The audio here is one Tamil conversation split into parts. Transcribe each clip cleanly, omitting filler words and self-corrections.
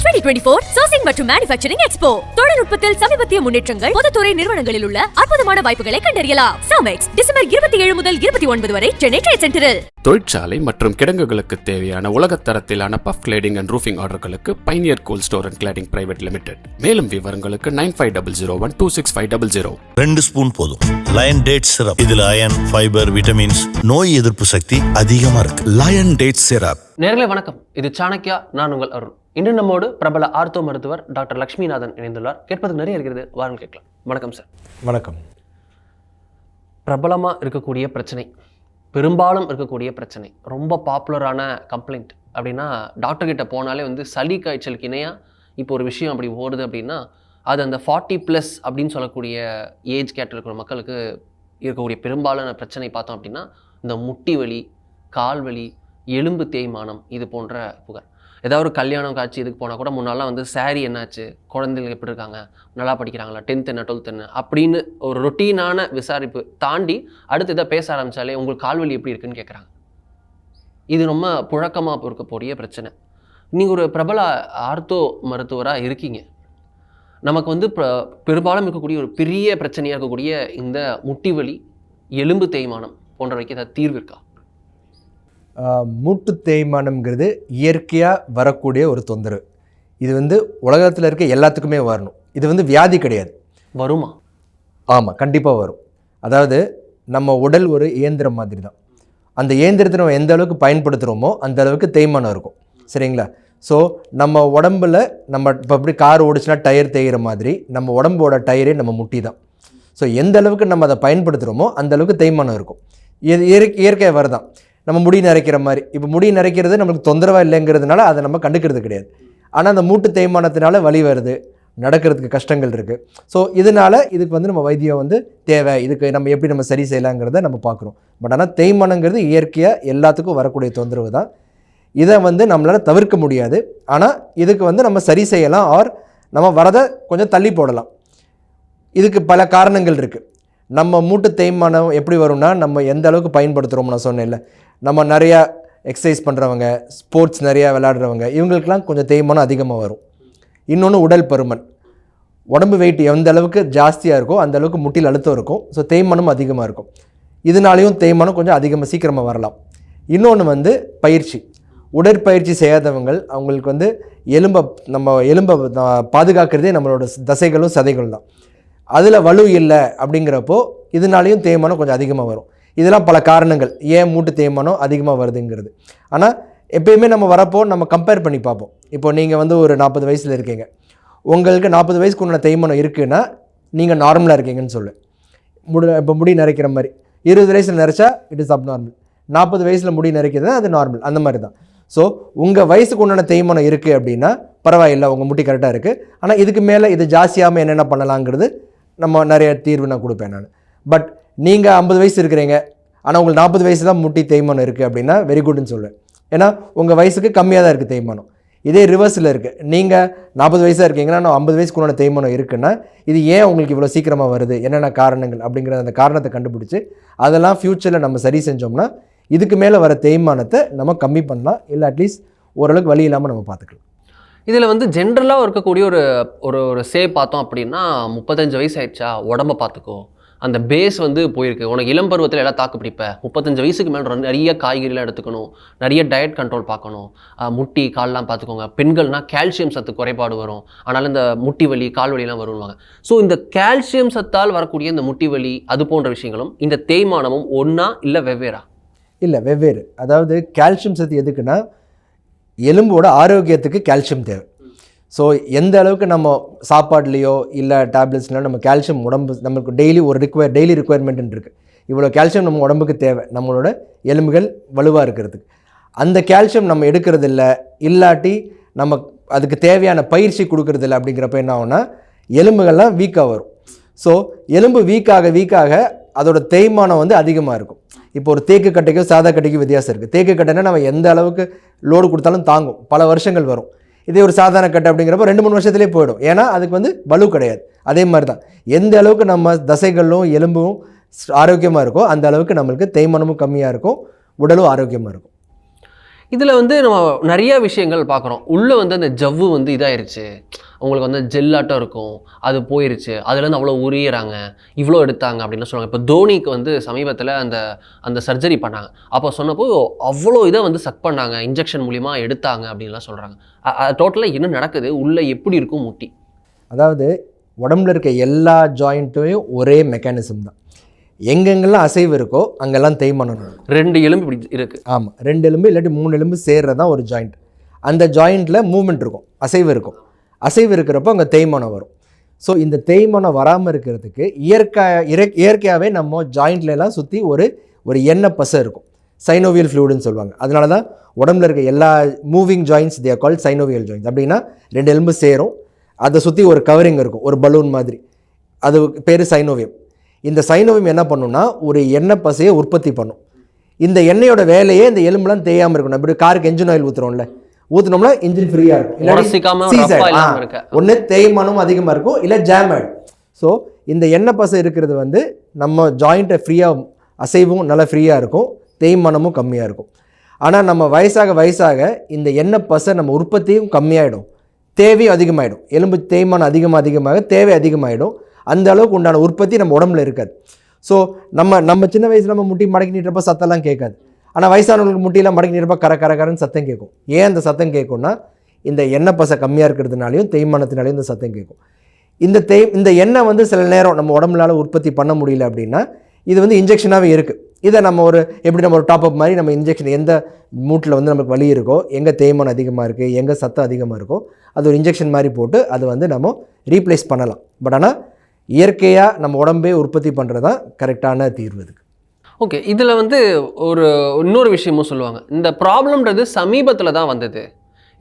2024 சோர்சிங் மற்றும் மேனுஃபேக்சரிங் எக்ஸ்போ. தொழில்நுட்பத்தில் சமீபத்திய முன்னேற்றங்கள், பொதுத்துறை நிறுவனங்களில் உள்ள அற்புதமான வாய்ப்புகளை கண்டறியலாம். சாமெக்ஸ் டிசம்பர் 27 முதல் 29 வரை சென்னை ட்ரேட் சென்டரில். தொழிற்சாலை மற்றும் கிடங்குகளுக்கு தேவையான உலகத்தரத்திலான பஃப் கிளேடிங் அண்ட் ரூஃபிங் ஆர்டர்களுக்கு pioneer cool store and cladding private limited. மேலும் விவரங்களுக்கு 9500126500. 2 ஸ்பூன் போதும். Lion date syrup. இதுல அயன், ஃபைபர், விட்டமின்ஸ், நோய் எதிர்ப்பு சக்தி அதிகமா இருக்கு. Lion date syrup. நேயர்களே வணக்கம், இது சாணக்கியா, நான் உங்கள் அருண். இன்று நம்மோடு பிரபல ஆர்த்தோ மருத்துவர் டாக்டர் லட்சுமிநாதன் இணைந்துள்ளார். கேட்பதுக்கு நிறைய இருக்கிறது, வாருங்கள் கேட்கலாம். வணக்கம் சார். வணக்கம். பிரபலமாக இருக்கக்கூடிய பிரச்சனை, பெரும்பாலும் இருக்கக்கூடிய பிரச்சனை, ரொம்ப பாப்புலரான கம்ப்ளைண்ட் அப்படின்னா டாக்டர்கிட்ட போனாலே சளி காய்ச்சலுக்கு இணையாக இப்போ ஒரு விஷயம் அப்படி ஓடுது அப்படின்னா அது அந்த 40+ அப்படின்னு சொல்லக்கூடிய ஏஜ் கேட்டில் இருக்கிற மக்களுக்கு இருக்கக்கூடிய பெரும்பாலான பிரச்சனை பார்த்தோம் அப்படின்னா இந்த முட்டி வலி, கால் வலி, எலும்பு தேய்மானம், இது போன்ற புகார். ஏதாவது ஒரு கல்யாணம் காட்சி இதுக்கு போனால் கூட முன்னாலாம் சாரி என்னாச்சு, குழந்தைகள் எப்படி இருக்காங்க, நல்லா படிக்கிறாங்களா, 10th என்ன 12th என்ன அப்படின்னு ஒரு ரொட்டீனான விசாரிப்பு தாண்டி அடுத்து இதை பேச ஆரம்பித்தாலே உங்களுக்கு கால்வலி எப்படி இருக்குன்னு கேட்குறாங்க. இது ரொம்ப புழக்கமாக இருக்கக்கூடிய பிரச்சனை. நீங்கள் ஒரு பிரபல ஆர்த்தோ மருத்துவராக இருக்கீங்க. நமக்கு பெரும்பாலும் இருக்கக்கூடிய ஒரு பெரிய பிரச்சனையாக இருக்கக்கூடிய இந்த முட்டி வலி, எலும்பு தேய்மானம் போன்றவைக்கு ஏதாவது தீர்வு இருக்கா? மூட்டு தேய்மானம்ங்கிறது இயற்கையாக வரக்கூடிய ஒரு தொந்தரவு. இது உலகத்தில் இருக்க எல்லாத்துக்குமே வரணும். இது வியாதி கிடையாது. வருமா? ஆமாம், கண்டிப்பாக வரும். அதாவது நம்ம உடல் ஒரு இயந்திரம் மாதிரி தான். அந்த இயந்திரத்தை நம்ம எந்த அளவுக்கு பயன்படுத்துகிறோமோ அந்த அளவுக்கு தேய்மானம் இருக்கும். சரிங்களா? ஸோ நம்ம உடம்பில் நம்ம இப்போ எப்படி கார் ஓடிச்சுன்னா டயர் தேய்கிற மாதிரி நம்ம உடம்போட டயரே நம்ம முட்டி தான். ஸோ எந்த அளவுக்கு நம்ம அதை பயன்படுத்துகிறோமோ அந்த அளவுக்கு தேய்மானம் இருக்கும். இயற்கையாக வரதான். நம்ம முடி நரைக்கிற மாதிரி, இப்போ முடி நரைக்கிறது நம்மளுக்கு தொந்தரவாக இல்லைங்கிறதுனால அதை நம்ம கண்டுக்கிறது கிடையாது. ஆனால் அந்த மூட்டு தேய்மானத்தினால வலி வருது, நடக்கிறதுக்கு கஷ்டங்கள் இருக்குது. ஸோ இதனால் இதுக்கு நம்ம வைத்தியம் தேவை. இதுக்கு நம்ம எப்படி நம்ம சரி செய்யலாங்கிறத நம்ம பார்க்குறோம். பட் ஆனால் தேய்மானங்கிறது இயற்கையாக எல்லாத்துக்கும் வரக்கூடிய தொந்தரவு தான். இதை நம்மளால் தவிர்க்க முடியாது. ஆனால் இதுக்கு நம்ம சரி செய்யலாம், ஆர் நம்ம வரதை கொஞ்சம் தள்ளி போடலாம். இதுக்கு பல காரணங்கள் இருக்குது. நம்ம மூட்டு தேய்மானம் எப்படி வரும்னா நம்ம எந்த அளவுக்கு பயன்படுத்துகிறோம். நான் சொன்னேன்ல, நம்ம நிறையா எக்ஸசைஸ் பண்ணுறவங்க, ஸ்போர்ட்ஸ் நிறையா விளையாடுறவங்க, இவங்களுக்கெல்லாம் கொஞ்சம் தேய்மானம் அதிகமாக வரும். இன்னொன்று உடல் பருமன். உடம்பு வெயிட் எந்த அளவுக்கு ஜாஸ்தியாக இருக்கோ அந்த அளவுக்கு முட்டில் அழுத்தம் இருக்கும். ஸோ தேய்மானம் அதிகமாக இருக்கும். இதனாலேயும் தேய்மானம் கொஞ்சம் அதிகமாக சீக்கிரமாக வரலாம். இன்னொன்று பயிற்சி. உடற்பயிற்சி செய்யாதவங்கள் அவங்களுக்கு நம்ம எலும்பை பாதுகாக்கிறதே நம்மளோட தசைகளும் சதைகளும் தான். அதில் வலு இல்லை அப்படிங்கிறப்போ இதனாலேயும் தேய்மானம் கொஞ்சம் அதிகமாக வரும். இதெல்லாம் பல காரணங்கள் ஏன் மூட்டு தேய்மானம் அதிகமாக வருதுங்கிறது. ஆனால் எப்பயுமே நம்ம வரப்போ நம்ம கம்பேர் பண்ணி பார்ப்போம். இப்போ நீங்கள் ஒரு 40 வயசில் இருக்கீங்க, உங்களுக்கு 40 வயசுக்கு உண்டான தேய்மானம் இருக்குன்னா நீங்கள் நார்மலாக இருக்கீங்கன்னு சொல்லு. இப்போ முடி நரைக்கிற மாதிரி 20 வயசில் நரைச்சா இட் இஸ் அப்நார்மல். 40 வயசில் முடி நரைக்கிறது அது நார்மல். அந்த மாதிரி தான். ஸோ உங்கள் வயசுக்கு உண்டான தேய்மானம் இருக்குது அப்படின்னா பரவாயில்லை, உங்கள் முட்டி கரெக்டாக இருக்குது. ஆனால் இதுக்கு மேலே இது ஜாஸ்தியாமல் என்னென்ன பண்ணலாங்கிறது நம்ம நிறைய தீர்வு நான் கொடுப்பேன் நான். பட் நீங்கள் 50 வயசு இருக்கிறீங்க, ஆனால் உங்களுக்கு 40 வயசு தான் முட்டி தேய்மானம் இருக்குது அப்படின்னா வெரி குட்னு சொல்லுவேன். ஏன்னா உங்கள் வயசுக்கு கம்மியாக தான் இருக்குது தேய்மானம். இதே ரிவர்ஸில் இருக்குது. நீங்கள் 40 வயசாக இருக்கீங்கன்னா நான் 50 வயசுக்கு உண்டான தேய்மானம் இருக்குன்னா இது ஏன் உங்களுக்கு இவ்வளோ சீக்கிரமாக வருது, என்னென்ன காரணங்கள் அப்படிங்கிற அந்த காரணத்தை கண்டுபிடிச்சி அதெல்லாம் ஃப்யூச்சரில் நம்ம சரி செஞ்சோம்னா இதுக்கு மேலே வர தேய்மானத்தை நம்ம கம்மி பண்ணலாம். இல்லை அட்லீஸ்ட் ஓரளவுக்கு வலி இல்லாமல் நம்ம பார்த்துக்கலாம். இதில் ஜென்ரலாக இருக்கக்கூடிய ஒரு பார்த்தோம் அப்படின்னா 35 வயசு ஆயிடுச்சா உடம்பை பார்த்துக்கோ, அந்த பேஸ் போயிருக்கு, உனக்கு இளம் பருவத்தில் எல்லாம் தாக்கு பிடிப்ப, 35 வயசுக்கு மேலே நிறைய காய்கறிலாம் எடுத்துக்கணும், நிறைய டயட் கண்ட்ரோல் பார்க்கணும், முட்டி கால்லாம் பார்த்துக்கோங்க. பெண்கள்னால் கால்சியம் சத்து குறைபாடு வரும், அதனால் இந்த முட்டி வலி கால் வலிலாம் வருவாங்க. ஸோ இந்த கால்சியம் சத்தால் வரக்கூடிய இந்த முட்டி வலி அது போன்ற விஷயங்களும் இந்த தேய்மானமும் ஒன்றா இல்லை வெவ்வேறா? இல்லை, வெவ்வேறு. அதாவது கால்சியம் சத்து எதுக்குன்னா எலும்போட ஆரோக்கியத்துக்கு கால்சியம் தேவை. ஸோ எந்த அளவுக்கு நம்ம சாப்பாட்லேயோ இல்லை டேப்லெட்ஸ்லையோ நம்ம கால்சியம் உடம்பு நமக்கு டெய்லி ரிக்குவயர்மெண்ட் இருக்குது. இவ்வளோ கால்சியம் நம்ம உடம்புக்கு தேவை நம்மளோட எலும்புகள் வலுவாக இருக்கிறதுக்கு. அந்த கால்சியம் நம்ம எடுக்கிறது இல்லாட்டி நம்ம அதுக்கு தேவையான பயிற்சி கொடுக்கறது இல்லை. அப்படிங்கிறப்ப என்ன ஆகும்னா எலும்புகள்லாம் வீக்காக வரும். ஸோ எலும்பு வீக்காக அதோட தேய்மானம் அதிகமாக இருக்கும். இப்போ ஒரு தேக்கு கட்டைக்கும் சாதா கட்டைக்கும் வித்தியாசம் இருக்குது. தேக்கு கட்டைன்னா நம்ம எந்த அளவுக்கு லோடு கொடுத்தாலும் தாங்கும், பல வருஷங்கள் வரும். இதே ஒரு சாதாரண கட்டை அப்படிங்கிறப்ப 2-3 வருஷத்துலேயே போயிடும். ஏன்னா அதுக்கு வலு கிடையாது. அதே மாதிரி தான் எந்த அளவுக்கு நம்ம தசைகளும் எலும்பும் ஆரோக்கியமாக இருக்கோ அந்த அளவுக்கு நம்மளுக்கு தேய்மானமும் கம்மியாக இருக்கும், உடலும் ஆரோக்கியமாக இருக்கும். இதில் வந்து நம்ம நிறைய விஷயங்கள் பார்க்குறோம். உள்ளே வந்து அந்த ஜவ்வு வந்து இதாயிருச்சு, உங்களுக்கு வந்து ஜெல்லாட்டம் இருக்கும், அது போயிருச்சு, அதுலேருந்து அவ்வளோ உரியிறாங்க, இவ்வளோ எடுத்தாங்க அப்படின்னு சொல்லுவாங்க. இப்போ தோனிக்கு வந்து சமீபத்தில் அந்த சர்ஜரி பண்ணாங்க. அப்போ சொன்னப்போ அவ்வளோ இதை வந்து சக் பண்ணாங்க, இன்ஜெக்ஷன் மூலிமா எடுத்தாங்க அப்படின்லாம் சொல்கிறாங்க. டோட்டலாக என்ன நடக்குது, உள்ளே எப்படி இருக்கும் முட்டி? அதாவது உடம்புல இருக்க எல்லா ஜாயிண்ட்டையும் ஒரே மெக்கானிசம் தான். எங்கெங்கெல்லாம் அசைவு இருக்கோ அங்கெல்லாம் தேய்மானம் இருக்கும். 2 எலும்பு இப்படி இருக்குது. ஆமாம், 2 எலும்பு இல்லாட்டி 3 எலும்பு சேர்றது தான் ஒரு ஜாயிண்ட். அந்த ஜாயிண்ட்டில் மூவ்மெண்ட் இருக்கும், அசைவு இருக்கும். அசைவு இருக்கிறப்போ அங்கே தேய்மானம் வரும். ஸோ இந்த தேய்மானம் வராமல் இருக்கிறதுக்கு இயற்கையாகவே நம்ம ஜாயிண்ட்லலாம் சுற்றி ஒரு எண்ணெய் பசை இருக்கும், சைனோவியல் ஃப்ளூடுன்னு சொல்லுவாங்க. அதனால தான் உடம்புல இருக்க எல்லா moving joints they are called synovial joints. அப்படின்னா 2 எலும்பு சேரும், அதை சுற்றி ஒரு கவரிங் இருக்கும், ஒரு பலூன் மாதிரி, அது பேர் சைனோவியம். இந்த சைனோவியம் என்ன பண்ணுன்னா ஒரு எண்ணெய் பசையை உற்பத்தி பண்ணும். இந்த எண்ணெயோட வேலையே இந்த எலும்புலாம் தேயாமல் இருக்கணும். இப்படி காருக்கு என்ஜின் ஆயில் ஊற்றுறோம்ல, ஊற்றினோம்னா இன்ஜின் ஃப்ரீயாக இருக்கும். ஒன்று தேய்மானம் அதிகமாக இருக்கும், இல்லை ஜாம் ஆகிடும். ஸோ இந்த எண்ணெய் பசை இருக்கிறது வந்து நம்ம ஜாயிண்ட்டை ஃப்ரீயாக, அசைவும் நல்லா ஃப்ரீயாக இருக்கும், தேய்மானமும் கம்மியாக இருக்கும். ஆனால் நம்ம வயசாக இந்த எண்ணெய் பசை நம்ம உற்பத்தியும் கம்மியாயிடும், தேவையும் அதிகமாகிடும். எலும்பு தேய்மானம் அதிகமாக தேவை அதிகமாகிடும். அந்த அளவுக்கு உண்டான உற்பத்தி நம்ம உடம்புல இருக்காது. ஸோ நம்ம சின்ன வயசில் நம்ம முட்டி மடக்கி நீட்டுறப்ப சத்தம்லாம் கேட்காது. ஆனால் வயசானவங்களுக்கு முட்டியெல்லாம் மடக்கி நீட்டுறப்ப கரன்னு சத்தம் கேட்கும். ஏன் அந்த சத்தம் கேட்கும்னா இந்த எண்ணெய் பசை கம்மியாக இருக்கிறதுனாலையும் தேய்மானத்தினாலையும் இந்த சத்தம் கேட்கும். இந்த எண்ணெய் வந்து சில நேரம் நம்ம உடம்புலால் உற்பத்தி பண்ண முடியல அப்படின்னா இது வந்து இன்ஜெக்ஷனாகவே இருக்குது. இதை நம்ம எப்படி நம்ம ஒரு டாப்அப் மாதிரி நம்ம இன்ஜெக்ஷன், எந்த மூட்டில் வந்து நமக்கு வலி இருக்கோ, எங்கே தேய்மானம் அதிகமாக இருக்குது, எங்கே சத்தம் அதிகமாக இருக்கோ, அது ஒரு இன்ஜெக்ஷன் மாதிரி போட்டு அதை வந்து நம்ம ரீப்ளேஸ் பண்ணலாம். பட் ஆனால் இயற்கையாக நம்ம உடம்பே உற்பத்தி பண்ணுறது தான் கரெக்டான தீர்வு இதுக்கு. ஓகே, இதில் வந்து இன்னொரு விஷயமும் சொல்லுவாங்க, இந்த ப்ராப்ளம்ன்றது சமீபத்தில் தான் வந்தது.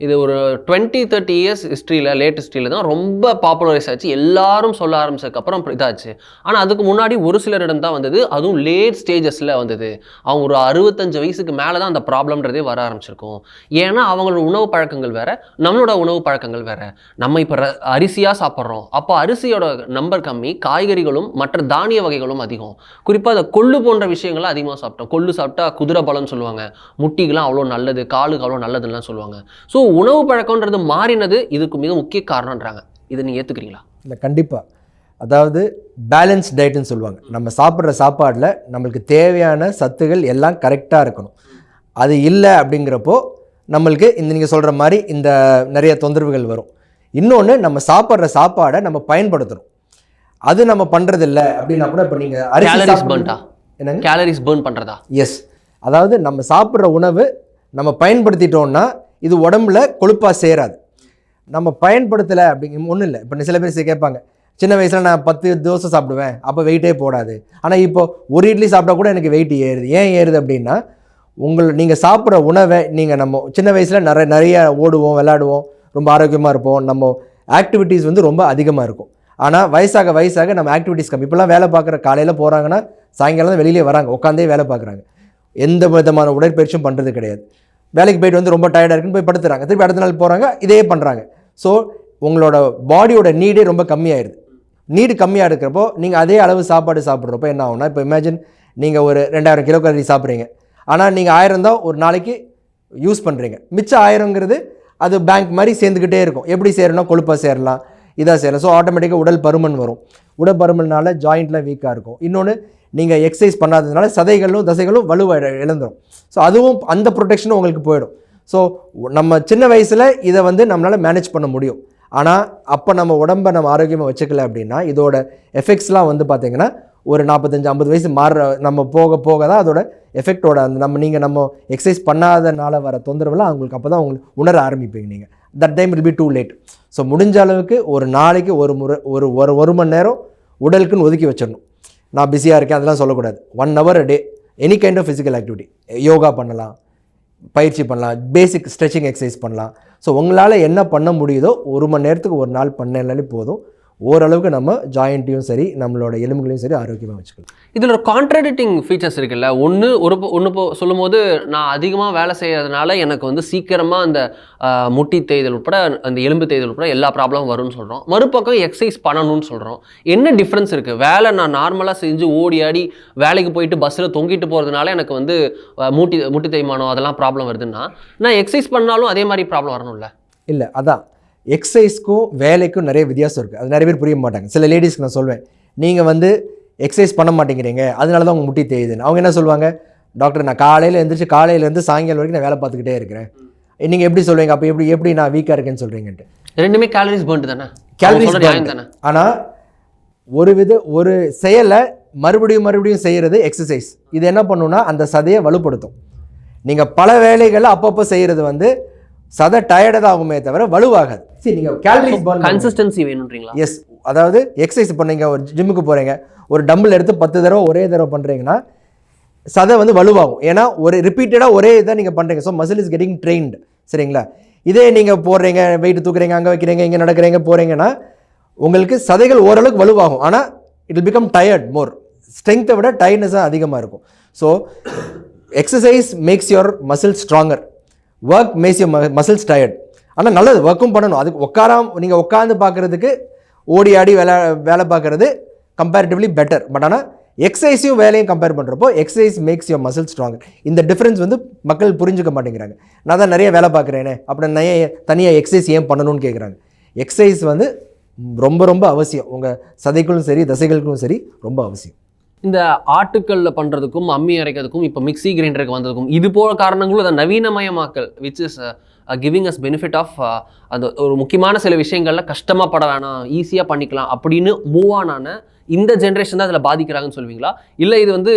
இது ஒரு 20-30 இயர்ஸ் ஹிஸ்ட்ரியில், லேட் ஹிஸ்ட்ரியில் தான் ரொம்ப பாப்புலரைஸ் ஆச்சு, எல்லாரும் சொல்ல ஆரம்பிச்சதுக்கப்புறம் இதாச்சு. ஆனால் அதுக்கு முன்னாடி ஒரு சிலரிடம் தான் வந்தது, அதுவும் லேட் ஸ்டேஜஸில் வந்தது. அவங்க ஒரு 65 வயசுக்கு மேலே தான் அந்த ப்ராப்ளம்ன்றதே வர ஆரம்பிச்சிருக்கும். ஏன்னா அவங்களோட உணவு பழக்கங்கள் வேறு, நம்மளோட உணவு பழக்கங்கள் வேறு. நம்ம இப்போ அரிசியாக சாப்பிட்றோம், அப்போ அரிசியோட நம்பர் கம்மி, காய்கறிகளும் மற்ற தானிய வகைகளும் அதிகம். குறிப்பாக அந்த கொள்ளு போன்ற விஷயங்கள்லாம் அதிகமாக சாப்பிட்டோம். கொள்ளு சாப்பிட்டா குதிரை பலம்னு சொல்லுவாங்க, முட்டிகள்லாம் அவ்வளோ நல்லது, காலுக்கு அவ்வளோ நல்லதுலாம் சொல்லுவாங்க. ஸோ உணவு பழக்கம்ன்றது மாறினது இதுக்கு மிக முக்கிய காரணம்ன்றாங்க. இதை நீங்கள் ஏற்றுக்கிறீங்களா? இல்லை, கண்டிப்பாக. அதாவது பேலன்ஸ் டயட்டுன்னு சொல்லுவாங்க. நம்ம சாப்பிட்ற சாப்பாடில் நம்மளுக்கு தேவையான சத்துகள் எல்லாம் கரெக்டாக இருக்கணும். அது இல்லை அப்படிங்கிறப்போ நம்மளுக்கு நீங்கள் சொல்கிற மாதிரி இந்த நிறைய தொந்தரவுகள் வரும். இன்னொன்று, நம்ம சாப்பிட்ற சாப்பாடை நம்ம பயன்படுத்தணும். அது நம்ம பண்ணுறதில்ல அப்படின்னா கூட, இப்போ நீங்கள் என்னங்க கேலரிஸ் பர்ன் பண்ணுறதா? எஸ். அதாவது நம்ம சாப்பிட்ற உணவு நம்ம பயன்படுத்திட்டோம்னா இது உடம்புல கொழுப்பாக சேராது. நம்ம பயன்படுத்தலை அப்படிங்க ஒன்றும் இல்லை. இப்போ சில பேர் கேட்பாங்க, சின்ன வயசில் நான் 10 தோசை சாப்பிடுவேன், அப்போ வெயிட்டே போடாது. ஆனால் இப்போ ஒரு இட்லி சாப்பிட்டா கூட எனக்கு வெயிட் ஏறுது. ஏன் ஏறுது அப்படின்னா, நீங்கள் சாப்பிட்ற உணவை நம்ம சின்ன வயசில் நிறைய ஓடுவோம், விளையாடுவோம், ரொம்ப ஆரோக்கியமாக இருப்போம், நம்ம ஆக்டிவிட்டீஸ் வந்து ரொம்ப அதிகமாக இருக்கும். ஆனால் வயசாக நம்ம ஆக்டிவிட்டீஸ் கம்மி. இப்போலாம் வேலை பார்க்குற, காலையில் போகிறாங்கன்னா சாயங்காலம் தான் வெளியிலே வராங்க, உட்காந்தே வேலை பார்க்குறாங்க, எந்த விதமான உடற்பயிற்சியும் பண்ணுறது கிடையாது. வேலைக்கு போய்ட்டு வந்து ரொம்ப டயர்டாக இருக்குன்னு போய் படுத்துறாங்க, திருப்பி அடுத்த நாள் போகிறாங்க, இதே பண்ணுறாங்க. ஸோ உங்களோட பாடியோட நீடே ரொம்ப கம்மியாயிடுது. நீடு கம்மியாக இருக்கிறப்போ நீங்கள் அதே அளவு சாப்பாடு சாப்பிட்றப்போ என்ன ஆகும்னா, இப்போ இமேஜின் நீங்கள் ஒரு 2000 கிலோகலரி சாப்பிட்றீங்க, ஆனால் நீங்கள் 1000 தான் ஒரு நாளைக்கு யூஸ் பண்ணுறீங்க. மிச்சம் 1000ங்கிறது அது பேங்க் மாதிரி சேர்ந்துக்கிட்டே இருக்கும். எப்படி சேரணும், கொழுப்பாக சேரலாம், இதாக சேரலாம். ஸோ ஆட்டோமேட்டிக்காக உடல் பருமன் வரும். உடல் பருமனால ஜாயிண்ட்லாம் வீக்காக இருக்கும். இன்னொன்று, நீங்கள் எக்ஸசைஸ் பண்ணாததுனால சதைகளும் தசைகளும் இழந்துடும். ஸோ அதுவும் அந்த ப்ரொடெக்ஷனும் உங்களுக்கு போயிடும். ஸோ நம்ம சின்ன வயசில் இதை வந்து நம்மளால் மேனேஜ் பண்ண முடியும். ஆனால் அப்போ நம்ம உடம்பை நம்ம ஆரோக்கியமாக வச்சுக்கல அப்படின்னா இதோட எஃபெக்ட்ஸ்லாம் வந்து பார்த்திங்கன்னா ஒரு 45-50 வயசு நம்ம போக தான் அதோட எஃபெக்டோட நம்ம எக்ஸசைஸ் பண்ணாதனால வர தொந்தரவுலாம் அவங்களுக்கு அப்போ தான் உங்களுக்கு உணர ஆரம்பிப்பீங்க. நீங்கள் that time will be too late. So முடிஞ்ச அளவுக்கு ஒரு நாளைக்கு ஒரு மணி நேரம் உடலுக்குன்னு ஒதுக்கி வச்சிடணும். நான் பிஸியாக இருக்கேன் அதெல்லாம் சொல்லக்கூடாது. 1 hour a day any kind of physical activity, yoga பண்ணலாம், பயிற்சி பண்ணலாம், பேசிக் ஸ்ட்ரெச்சிங் எக்ஸசைஸ் பண்ணலாம். ஸோ உங்களால் என்ன பண்ண முடியுதோ 1 மணி நேரத்துக்கு ஒரு நாள் பண்ணாலே போதும். ஓரளவுக்கு நம்ம ஜாயிண்ட்டையும் சரி நம்மளோட எலும்புகளையும் சரி ஆரோக்கியமாக வச்சுக்கலாம். இதில் ஒரு கான்ட்ராடிக்டிங் ஃபீச்சர்ஸ் இருக்குல்ல. ஒன்று சொல்லும் போது நான் அதிகமாக வேலை செய்கிறதுனால எனக்கு வந்து சீக்கிரமாக அந்த முட்டி தேய்தல் உட்பட அந்த எலும்பு தேய்தல் உட்பட எல்லா ப்ராப்ளமும் வரும்னு சொல்கிறோம். மறுபக்கம் எக்ஸசைஸ் பண்ணணும்னு சொல்கிறோம். என்ன டிஃப்ரென்ஸ் இருக்குது? வேலை நான் நார்மலாக செஞ்சு ஓடி ஆடி வேலைக்கு போயிட்டு பஸ்ஸில் தொங்கிட்டு போகிறதுனால எனக்கு வந்து முட்டி தேய்மானம் அதெல்லாம் ப்ராப்ளம் வருதுன்னா, நான் எக்ஸசைஸ் பண்ணாலும் அதே மாதிரி ப்ராப்ளம் வரணும்ல? இல்லை, அதான் எக்ஸசைஸ்க்கும் வேலைக்கும் நிறைய வித்தியாசம் இருக்குது. அது நிறைய பேர் புரிய மாட்டாங்க. சில லேடிஸ்க்கு நான் சொல்வேன், நீங்கள் வந்து எக்ஸசைஸ் பண்ண மாட்டேங்கிறீங்க, அதனால தான் உங்கள் முட்டி தேயுதுன்னு. அவங்க என்ன சொல்லுவாங்க, டாக்டர் நான் காலையில் எழுந்திரிச்சு காலையிலேருந்து சாயங்காலம் வரைக்கும் நான் வேலை பார்த்துக்கிட்டே இருக்கிறேன், நீங்கள் எப்படி சொல்லுவீங்க, அப்போ எப்படி நான் வீக்காக இருக்கேன்னு சொல்கிறீங்கன்ட்டு. ரெண்டுமே கேலரிஸ் பர்ன்ட் தானே, கேலரிஸ் தானே. ஆனால் ஒரு செயலை மறுபடியும் செய்கிறது எக்ஸசைஸ். இது என்ன பண்ணுன்னா அந்த சதையை வலுப்படுத்தும். நீங்கள் பல வேலைகளை அப்பப்போ செய்கிறது வந்து சதை டயர்டாக ஆகுமே தவிர வலுவாகாது. சரி, நீங்கள் கேலரிஸ் பர்ன் கன்சிஸ்டன்சி வேணுன்றீங்களா? எஸ், அதாவது எக்ஸசைஸ் இப்போ நீங்கள் ஒரு ஜிம்முக்கு போகிறீங்க, ஒரு டம்பிள் எடுத்து 10 தடவை ஒரே தடவை பண்ணுறீங்கன்னா சதை வந்து வலுவாகும். ஏன்னா ஒரு ரிப்பீட்டடாக ஒரே இதை நீங்கள் பண்ணுறீங்க. So muscle is getting trained. சரிங்களா? இதே நீங்கள் போடுறீங்க, வெயிட் தூக்குறீங்க, அங்கே வைக்கிறீங்க, இங்கே நடக்கிறீங்க, போகிறீங்கன்னா உங்களுக்கு சதைகள் ஓரளவுக்கு வலுவாகும். ஆனால் இட் வில் பிகம் டயர்ட் மோர். ஸ்ட்ரென்த்தை விட டயர்ட்னஸாக அதிகமாக இருக்கும். So exercise maths your muscle stronger, work maths your muscles tired. ஆனால் நல்லது, ஒர்க்கும் பண்ணணும். அதுக்கு நீங்கள் உட்காந்து பார்க்குறதுக்கு ஓடி ஆடி வேலை பார்க்குறது கம்பேரிட்டிவ்லி பெட்டர். பட் ஆனால் எக்ஸசைஸையும் வேலையும் கம்பேர் பண்ணுறப்போ exercise maths your muscle stronger. இந்த டிஃப்ரென்ஸ் வந்து மக்கள் புரிஞ்சுக்க மாட்டேங்கிறாங்க. நான் தான் நிறைய வேலை பார்க்குறேனே, அப்புறம் தனியாக எக்ஸசைஸ் ஏன் பண்ணணும்னு கேட்குறாங்க. எக்ஸசைஸ் வந்து ரொம்ப ரொம்ப அவசியம். உங்கள் சதைகளும் சரி தசைகளுக்கும் சரி ரொம்ப அவசியம். இந்த ஆட்டுக்கல்லில் பண்ணுறதுக்கும் அம்மி அரைக்கிறதுக்கும் இப்போ மிக்சி கிரைண்டருக்கு வந்ததுக்கும் இது போல காரணங்களும் அந்த நவீனமயமாக்கல் which is giving us benefit of அந்த ஒரு முக்கியமான சில விஷயங்களில் கஷ்டமாக பட வேணாம், ஈஸியாக பண்ணிக்கலாம் அப்படின்னு மூவ் ஆன இந்த ஜென்ரேஷன் தான் அதில் பாதிக்கிறாங்கன்னு சொல்வீங்களா? இல்லை இது வந்து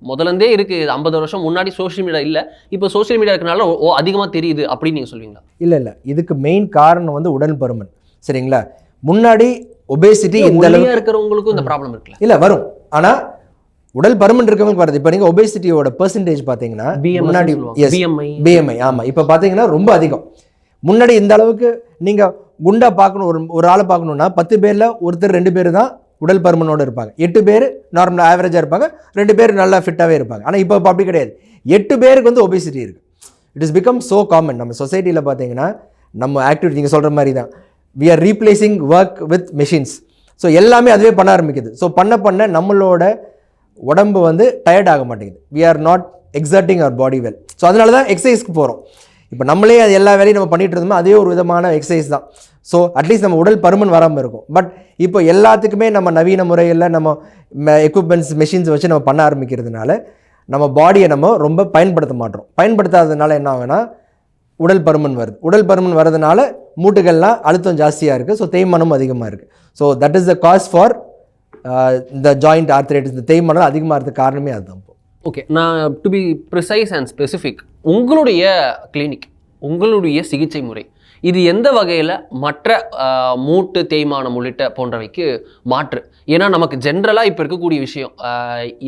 முதலேருந்தே இருக்குது, 50 வருஷம் முன்னாடி சோஷியல் மீடியா இல்லை, இப்போ சோஷியல் மீடியா இருக்கனால அதிகமாக தெரியுது அப்படின்னு நீங்கள் சொல்வீங்களா? இல்லை, இதுக்கு மெயின் காரணம் வந்து உடல் பருமன். சரிங்களா? முன்னாடி ஒபேசிட்டி இந்த அளவுக்கு இருக்கிறவங்களுக்கும் இந்த ப்ராப்ளம் இருக்குல்ல? இல்லை, வரும். ஆனால் உடல் பருமன் இருக்கவங்களுக்கு வருது. இப்போ நீங்கள் ஒபேசிட்டியோட பெர்சன்டேஜ் பார்த்தீங்கன்னா முன்னாடி பிஎம்ஐ ஆமாம் இப்போ பார்த்தீங்கன்னா ரொம்ப அதிகம். முன்னாடி இந்த அளவுக்கு நீங்கள் குண்டா பார்க்கணும், ஒரு ஆளை பார்க்கணுன்னா 10 பேரில் ஒருத்தர் 2 பேர் தான் உடல் பருமனோடு இருப்பாங்க. 8 பேர் நார்மலாக ஆவரேஜாக இருப்பாங்க, 2 பேர் நல்லா ஃபிட்டாகவே இருப்பாங்க. ஆனால் இப்போ அப்படி கிடையாது. 8 பேருக்கு வந்து ஒபேசிட்டி இருக்குது. It is become so common. நம்ம சொசைட்டியில் பார்த்தீங்கன்னா நம்ம ஆக்டிவிட்டி நீங்கள் சொல்கிற மாதிரி தான், we are replacing work with machines. So எல்லாமே அதுவே பண்ண ஆரம்பிக்குது. ஸோ பண்ண நம்மளோட உடம்பு வந்து டயர்ட் ஆக மாட்டேங்குது. We are not exerting our body well. So அதனால தான் எக்ஸசைஸ்க்கு போகிறோம். இப்போ நம்மளே அது எல்லா வேலையும் நம்ம பண்ணிகிட்டு இருந்தோமோ அதே ஒரு விதமான எக்ஸசைஸ் தான். ஸோ அட்லீஸ்ட் நம்ம உடல் பருமன் வராமல் இருக்கும். பட் இப்போ எல்லாத்துக்குமே நம்ம நவீன முறையில் நம்ம எக்யூப்மெண்ட்ஸ் மெஷின்ஸ் வச்சு நம்ம பண்ண ஆரம்பிக்கிறதுனால நம்ம பாடியை நம்ம ரொம்ப பயன்படுத்த மாட்டோம். பயன்படுத்தாததுனால என்ன ஆகுனா உடல் பருமன் வருது. உடல் பருமன் வரதுனால மூட்டுகள்லாம் அழுத்தம் ஜாஸ்தியாக இருக்குது. ஸோ தேய்மானம் அதிகமாக இருக்குது. So that is the cause for இந்த ஜாயிண்ட் ஆர்த்ரைட்டிஸ். இந்த தேய்மானம் அதிகமாக இருக்க காரணமே அதுதான். ஓகே, நான் to be precise and specific, உங்களுடைய கிளினிக், உங்களுடைய சிகிச்சை முறை இது எந்த வகையில் மற்ற மூட்டு தேய்மானம் உள்ளிட்ட போன்றவைக்கு மாற்று? ஏன்னா நமக்கு ஜென்ரலாக இப்போ இருக்கக்கூடிய விஷயம்,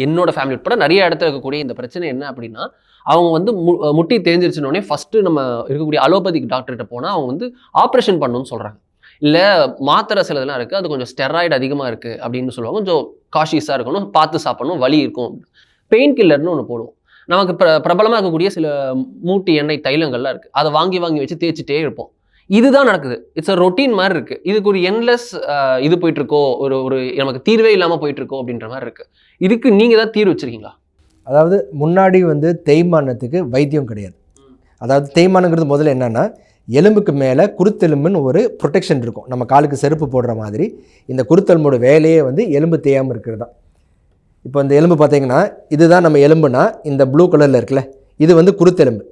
என்னோட ஃபேமிலி உட்பட நிறைய இடத்துல இருக்கக்கூடிய இந்த பிரச்சனை என்ன அப்படின்னா, அவங்க வந்து முட்டி தேஞ்சிருச்சுனோடனே ஃபஸ்ட்டு நம்ம இருக்கக்கூடிய அலோபதிக் டாக்டர்கிட்ட போனால் அவங்க வந்து ஆப்ரேஷன் பண்ணணும்னு சொல்கிறாங்க. இல்லை மாத்திரை சிலதெல்லாம் இருக்குது, அது கொஞ்சம் ஸ்டெராய்டு அதிகமாக இருக்குது அப்படின்னு சொல்லுவாங்க. கொஞ்சம் காஷியஸாக இருக்கணும், பார்த்து சாப்பிடணும், வலி இருக்கும். பெயின் கில்லர்னு ஒன்று போடுவோம். நமக்கு பிரபலமாக இருக்கக்கூடிய சில மூட்டு எண்ணெய் தைலங்கள்லாம் இருக்குது, அதை வாங்கி வச்சு தேய்ச்சிட்டே இருப்போம். இதுதான் நடக்குது. இட்ஸ் அ ரொட்டீன் மாதிரி இருக்குது. இதுக்கு ஒரு என்லெஸ் இது போயிட்டுருக்கோ, ஒரு நமக்கு தீர்வே இல்லாமல் போயிட்டுருக்கோ அப்படின்ற மாதிரி இருக்குது. இதுக்கு நீங்கள் தான் தீர்வு வச்சுருக்கீங்களா? அதாவது முன்னாடி வந்து தேய்மானத்துக்கு வைத்தியம் கிடையாது. அதாவது தேய்மானங்கிறது முதல்ல என்னென்னா, எலும்புக்கு மேலே குருத்தெலும்புன்னு ஒரு ப்ரொடெக்ஷன் இருக்கும். நம்ம காலுக்கு செருப்பு போடுற மாதிரி இந்த குருத்தெலும்போட வேலையே வந்து எலும்பு தேயாமல் இருக்கிறது தான். இப்போ இந்த எலும்பு பார்த்தீங்கன்னா இதுதான் நம்ம எலும்புனா, இந்த ப்ளூ கலரில் இருக்குல்ல, இது வந்து குருத்தெலும்பு.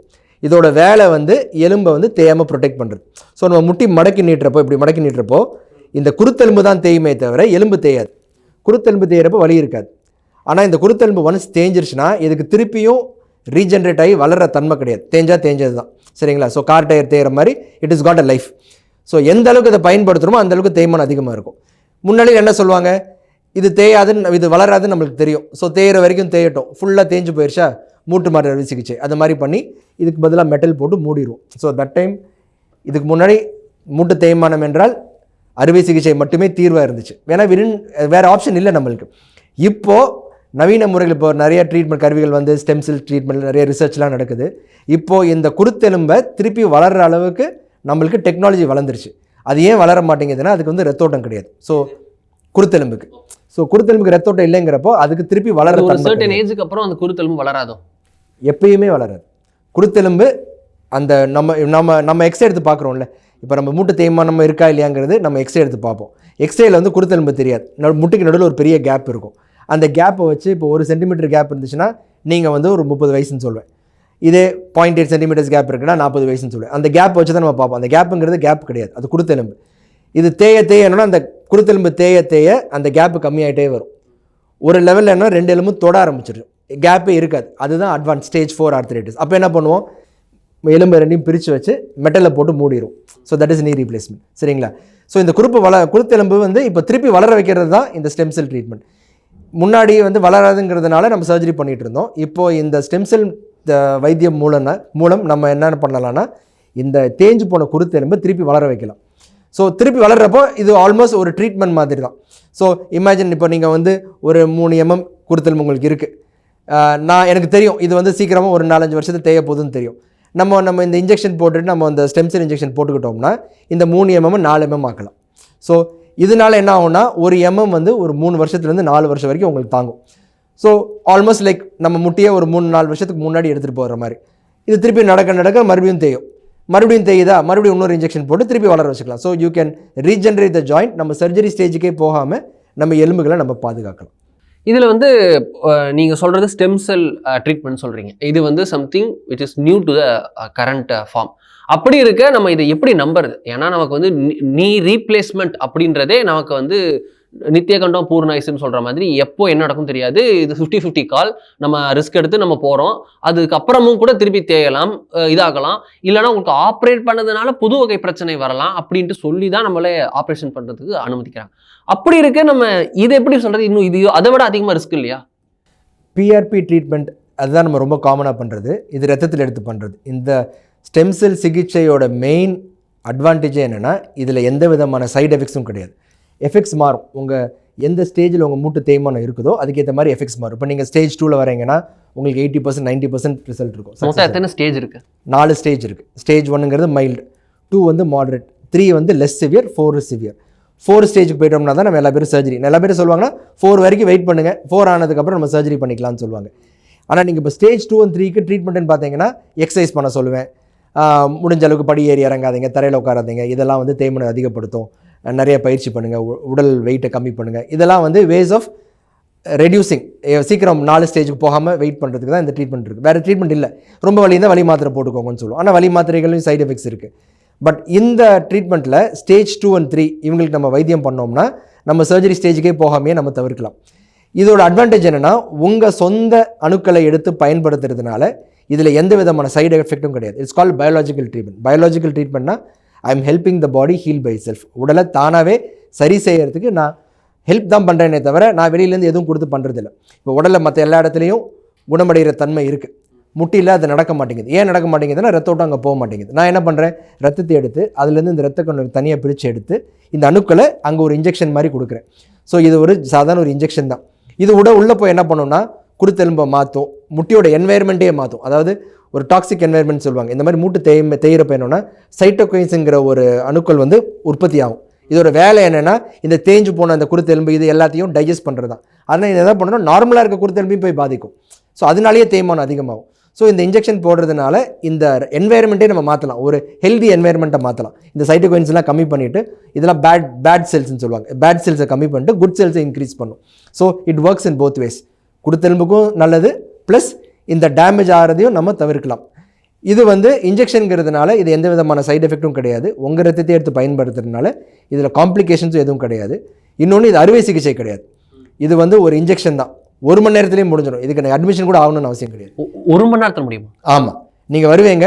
இதோட வேலை வந்து எலும்பை வந்து தேயாமல் ப்ரொடெக்ட் பண்ணுறது. ஸோ நம்ம முட்டி இப்படி மடக்கி நீட்டுறப்போ இந்த குருத்தெலும்பு தான் தேயுமே தவிர எலும்பு தேயாது. குருத்தெலும்பு தேயிறப்போ வலி இருக்காது. ஆனால் இந்த குருத்தெலும்பு ஒன்ஸ் தேஞ்சிருச்சுன்னா இதுக்கு திருப்பியும் ரீஜென்ரேட் ஆகி வளர்கிற தன்மை கிடையாது. தேஞ்சது தான். சரிங்களா? ஸோ கார் டயர் தேயிற மாதிரி it is got a life. So எந்த அளவுக்கு இதை பயன்படுத்துகிறோமோ அந்தளவுக்கு தேய்மானம் அதிகமாக இருக்கும். முன்னாடி என்ன சொல்லுவாங்க, இது தேயாதுன்னு, இது வளராதுன்னு நம்மளுக்கு தெரியும். ஸோ தேயிற வரைக்கும் தேயட்டும், ஃபுல்லாக தேஞ்சு போயிடுச்சா மூட்டு மாற்று அறுவை சிகிச்சை அது மாதிரி பண்ணி இதுக்கு பதிலாக மெட்டல் போட்டு மூடிடுவோம். ஸோ தட் டைம் இதுக்கு முன்னாடி மூட்டு தேய்மானம் என்றால் அறுவை சிகிச்சை மட்டுமே தீர்வாக இருந்துச்சு. வேறு ஆப்ஷன் இல்லை நம்மளுக்கு. இப்போது நவீன முறைகள், இப்போ நிறைய ட்ரீட்மெண்ட் கருவிகள் வந்து ஸ்டெம் செல் ட்ரீட்மெண்ட் நிறைய ரிசர்ச்லாம் நடக்குது. இப்போது இந்த குருத்தெலும்பை திருப்பி வளர்கிற அளவுக்கு நம்மளுக்கு டெக்னாலஜி வளர்ந்துருச்சு. அது ஏன் வளர மாட்டேங்குதுன்னா அதுக்கு வந்து ரத்தோட்டம் கிடையாது. ஸோ குருத்தெலும்புக்கு ரத்தோட்டம் இல்லைங்கிறப்போ அதுக்கு திருப்பி வளர ஒரு சர்டன் ஏஜுக்கு அப்புறம் அந்த குருத்தெலும்பு வளராதோ? எப்பயுமே வளராது குருத்தெலும்பு. அந்த நம்ம எக்ஸ்ரே எடுத்து பார்க்குறோம்ல, இப்போ நம்ம மூட்டு தேய்மானம் இருக்கா இல்லையாங்கிறது நம்ம எக்ஸ்ரே எடுத்து பார்ப்போம். எக்ஸ்ரேல வந்து குருத்தெலும்பு தெரியாது. முட்டுக்கு நடுவில் ஒரு பெரிய கேப் இருக்கும். அந்த கேப்பை வச்சு இப்போ 1 சென்டிமீட்டர் கேப் இருந்துச்சுன்னா நீங்கள் வந்து ஒரு 30 வயசுன்னு சொல்லுவேன். இதே 0.8 சென்டிமீட்டர்ஸ் கேப் இருக்குன்னா 40 வயசுன்னு சொல்லுவேன். அந்த கேப் வச்சு தான் நம்ம பார்ப்போம். அந்த கேப்புங்கிறது கேப் கிடையாது, அது குருத்தெலும்பு. இது என்னன்னா அந்த குருத்தெலும்பு தேய அந்த கேப்பு கம்மியாகிட்டே வரும். ஒரு லெவலில் என்ன 2 எலும்பு தொட ஆரம்பிச்சிடும், கேப்பே இருக்காது. அதுதான் அட்வான்ஸ் ஸ்டேஜ் 4 ஆர்த்ரைட்டிஸ். அப்போ என்ன பண்ணுவோம், எலும்பு ரெண்டையும் பிரித்து வச்சு மெட்டலில் போட்டு மூடிடும். So that is knee replacement. சரிங்களா? ஸோ இந்த குருத்தெலும்பு வந்து இப்போ திருப்பி வளர வைக்கிறது தான் இந்த ஸ்டெம் செல் ட்ரீட்மெண்ட். முன்னாடி வந்து வளராதுங்கிறதுனால நம்ம சர்ஜரி பண்ணிகிட்டு இருந்தோம். இப்போது இந்த ஸ்டெம் செல் வைத்தியம் மூலம் நம்ம என்னென்ன பண்ணலாம்னா இந்த தேஞ்சு போன குருத்தெலும்பு திருப்பி வளர வைக்கலாம். ஸோ திருப்பி வளர்கிறப்போ இது ஆல்மோஸ்ட் ஒரு ட்ரீட்மெண்ட் மாதிரி தான். ஸோ இமேஜின் இப்போ நீங்கள் வந்து ஒரு 3 mm குருத்தெலும்பு உங்களுக்கு இருக்குது. எனக்கு தெரியும் இது வந்து சீக்கிரமாக ஒரு 4-5 வருஷத்துக்கு தேய போகுதுன்னு தெரியும். நம்ம இந்த இன்ஜெக்ஷன் போட்டுட்டு நம்ம இந்த ஸ்டெம் செல் இன்ஜெக்ஷன் போட்டுக்கிட்டோம்னா இந்த 3 mm 4 mm ஆக்கலாம். ஸோ இதனால என்ன ஆகும்னா 1 mm வந்து ஒரு 3 வருஷத்துலேருந்து 4 வருஷம் வரைக்கும் உங்களுக்கு தாங்கும். ஸோ ஆல்மோஸ்ட் லைக் நம்ம முட்டியை ஒரு 3-4 வருஷத்துக்கு முன்னாடி எடுத்துகிட்டு போகிற மாதிரி. இது திருப்பி நடக்க மறுபடியும் தேயுதா, மறுபடியும் இன்னொரு இன்ஜெக்ஷன் போட்டு திருப்பி வளர வச்சுக்கலாம். So you can regenerate the joint. நம்ம சர்ஜரி ஸ்டேஜுக்கே போகாமல் நம்ம எலும்புகளை நம்ம பாதுகாக்கலாம். இதில் வந்து நீங்கள் சொல்கிறது ஸ்டெம் செல் ட்ரீட்மெண்ட் சொல்கிறீங்க. இது வந்து something which is new to the current form. அப்படி இருக்க நம்ம இதை எப்படி நம்புறது? ஏன்னா நமக்கு வந்து நீ ரீப்ளேஸ்மெண்ட் அப்படின்றதே நமக்கு வந்து நித்தியகண்டம் பூர்ணாயுசுன்னு சொல்கிற மாதிரி எப்போ என்ன நடக்கும் தெரியாது. இது 50-50 கால். நம்ம ரிஸ்க் எடுத்து நம்ம போகிறோம். அதுக்கப்புறமும் கூட திருப்பி தேயலாம், இதாகலாம். இல்லைனா உங்களுக்கு ஆப்ரேட் பண்ணதுனால புது வகை பிரச்சனை வரலாம் அப்படின்ட்டு சொல்லி தான் நம்மளே ஆப்ரேஷன் பண்ணுறதுக்கு அனுமதிக்கிறாங்க. அப்படி இருக்க நம்ம இதை எப்படி சொல்கிறது? இன்னும் இது அதை விட அதிகமாக ரிஸ்க் இல்லையா? பிஆர்பி ட்ரீட்மெண்ட் அதுதான் நம்ம ரொம்ப காமனாக பண்ணுறது. இது ரத்தத்தில் எடுத்து பண்ணுறது. இந்த ஸ்டெம் செல் சிகிச்சையோட மெயின் அட்வான்டேஜே என்னென்னா இதில் எந்த விதமான சைடு எஃபெக்ட்ஸும் கிடையாது. எஃபெக்ட்ஸ் மாறும். உங்கள் எந்த ஸ்டேஜில் உங்கள் மூட்டு தேய்மானம் இருக்குதோ அதுக்கேற்ற மாதிரி எஃபெக்ட்ஸ் மாறும். இப்போ நீங்கள் ஸ்டேஜ் 2ல் வரீங்கன்னா உங்களுக்கு 80% 90% ரிசல்ட் இருக்கும். மொத்தம் எத்தனை ஸ்டேஜ் இருக்குது? 4 ஸ்டேஜ் இருக்குது. ஸ்டேஜ் 1ங்கிறது மைல்டு, 2 வந்து மாடரேட், 3 வந்து லெஸ் சிவியர், 4 சிவியர். 4 ஸ்டேஜுக்கு போய்ட்டோம்னா தான் நம்ம எல்லா பேரும் சர்ஜரி. எல்லா பேரும் சொல்லுவாங்கன்னா 4 வரைக்கும் வெயிட் பண்ணுங்கள், 4 ஆனதுக்கப்புறம் நம்ம சர்ஜரி பண்ணிக்கலாம்னு சொல்லுவாங்க. ஆனால் நீங்கள் இப்போ ஸ்டேஜ் 2 and 3க்கு ட்ரீட்மெண்ட்டுன்னு பார்த்தீங்கன்னா எக்ஸசைஸ் பண்ண சொல்லுவேன். முடிஞ்ச அளவுக்கு படி ஏறி இறங்காதீங்க, தரையில் உட்காராதீங்க. இதெல்லாம் வந்து தேய்மானம் அதிகப்படுத்தும். நிறைய பயிற்சி பண்ணுங்கள், உடல் வெயிட்டை கம்மி பண்ணுங்கள். இதெல்லாம் வந்து வேஸ் ஆஃப் ரெடியூசிங், சீக்கிரம் 4 ஸ்டேஜுக்கு போகாமல் வெயிட் பண்ணுறதுக்கு தான் இந்த ட்ரீட்மெண்ட் இருக்குது. வேறு ட்ரீட்மெண்ட் இல்லை. ரொம்ப வலி இருந்தால் வலி மாத்திரை போட்டுக்கோங்கன்னு சொல்லுவோம். ஆனால் வலி மாத்திரைகளையும் சைடு எஃபெக்ட்ஸ் இருக்குது. பட் இந்த ட்ரீட்மெண்ட்டில் ஸ்டேஜ் 2 and 3 இவங்களுக்கு நம்ம வைத்தியம் பண்ணோம்னா நம்ம சர்ஜரி ஸ்டேஜுக்கே போகாமையே நம்ம தவிர்க்கலாம். இதோட அட்வான்டேஜ் என்னென்னா உங்கள் சொந்த அணுக்களை எடுத்து பயன்படுத்துறதுனால இதில் எந்த விதமான சைடு எஃபெக்ட்டும் கிடையாது. It's called biological treatment. Biological ட்ரீட்மெண்ட்னா I am helping the body heal by self. உடலை தானாகவே சரி செய்யறதுக்கு நான் ஹெல்ப் தான் பண்ணுறேனே தவிர நான் வெளியிலேருந்து எதுவும் கொடுத்து பண்ணுறதில்ல. இப்போ உடலில் மற்ற எல்லா இடத்துலையும் குணமடைகிற தன்மை இருக்குது. முட்டியில் அது நடக்க மாட்டேங்குது. ஏன் நடக்க மாட்டேங்குதுன்னா ரத்தோட்டம் அங்கே போக மாட்டேங்குது. நான் என்ன பண்ணுறேன், ரத்தத்தை எடுத்து அதுலேருந்து இந்த ரத்த கண்ணு தனியாக பிரித்து எடுத்து இந்த அணுக்களை அங்கே ஒரு இன்ஜெக்ஷன் மாதிரி கொடுக்குறேன். ஸோ இது ஒரு சாதாரண ஒரு இன்ஜெக்ஷன் தான். இது உள்ளே போய் என்ன பண்ணோம்னா குருத்தெலும்பை மாற்றும், முட்டியோட என்வாயர்மெண்ட்டே மாற்றும். அதாவது ஒரு டாக்ஸிக் என்வாயர்மெண்ட் சொல்லுவாங்க. இந்த மாதிரி மூட்டு தேயிறப்ப என்னன்னா சைட்டோகைன்ஸுங்கிற ஒரு அணுக்கள் வந்து உற்பத்தி ஆகும். இதோட வேலை என்னென்னா இந்த தேஞ்சு போன அந்த குருத்தெலும்பு இது எல்லாத்தையும் டைஜஸ்ட் பண்ணுறது தான். அதனால் இதை என்ன பண்ணணும், நார்மலாக இருக்க குருத்தெலும்பையும் போய் பாதிக்கும். ஸோ அதனாலேயே தேய்மானம் அதிகமாகும். ஸோ இந்த இன்ஜெக்ஷன் போடுறதுனால இந்த என்வாயர்மெண்ட்டே நம்ம மாற்றலாம், ஒரு ஹெல்தி என்வாயர்மெண்ட்டை மாற்றலாம். இந்த சைட்டோகைன்ஸ்லாம் கம்மி பண்ணிவிட்டு இதெல்லாம் பேட் செல்ஸ்ன்னு சொல்லுவாங்க. பேட் செல்ஸை கம்மி பண்ணிட்டு குட் செல்ஸை இன்க்ரீஸ் பண்ணும். So it works in both ways. குருத்தெலும்புக்கும் நல்லது, ப்ளஸ் இந்த டேமேஜ் ஆகிறதையும் நம்ம தவிர்க்கலாம். இது வந்து இன்ஜெக்ஷனுங்கிறதுனால இது எந்த விதமான சைடு எஃபெக்ட்டும் கிடையாது. உங்கள் ரத்தத்தை எடுத்து பயன்படுத்துறதுனால இதில் காம்ப்ளிகேஷன்ஸும் எதுவும் கிடையாது. இன்னொன்று இது அறுவை சிகிச்சை கிடையாது. இது வந்து ஒரு இன்ஜெக்ஷன் தான், 1 மணி நேரத்துலேயும் முடிஞ்சிடும். இதுக்கு அட்மிஷன் கூட ஆகணும்னு அவசியம் கிடையாது. 1 மணி நேரத்தில் முடியுமா? ஆமாம். நீங்கள் வருவீங்க,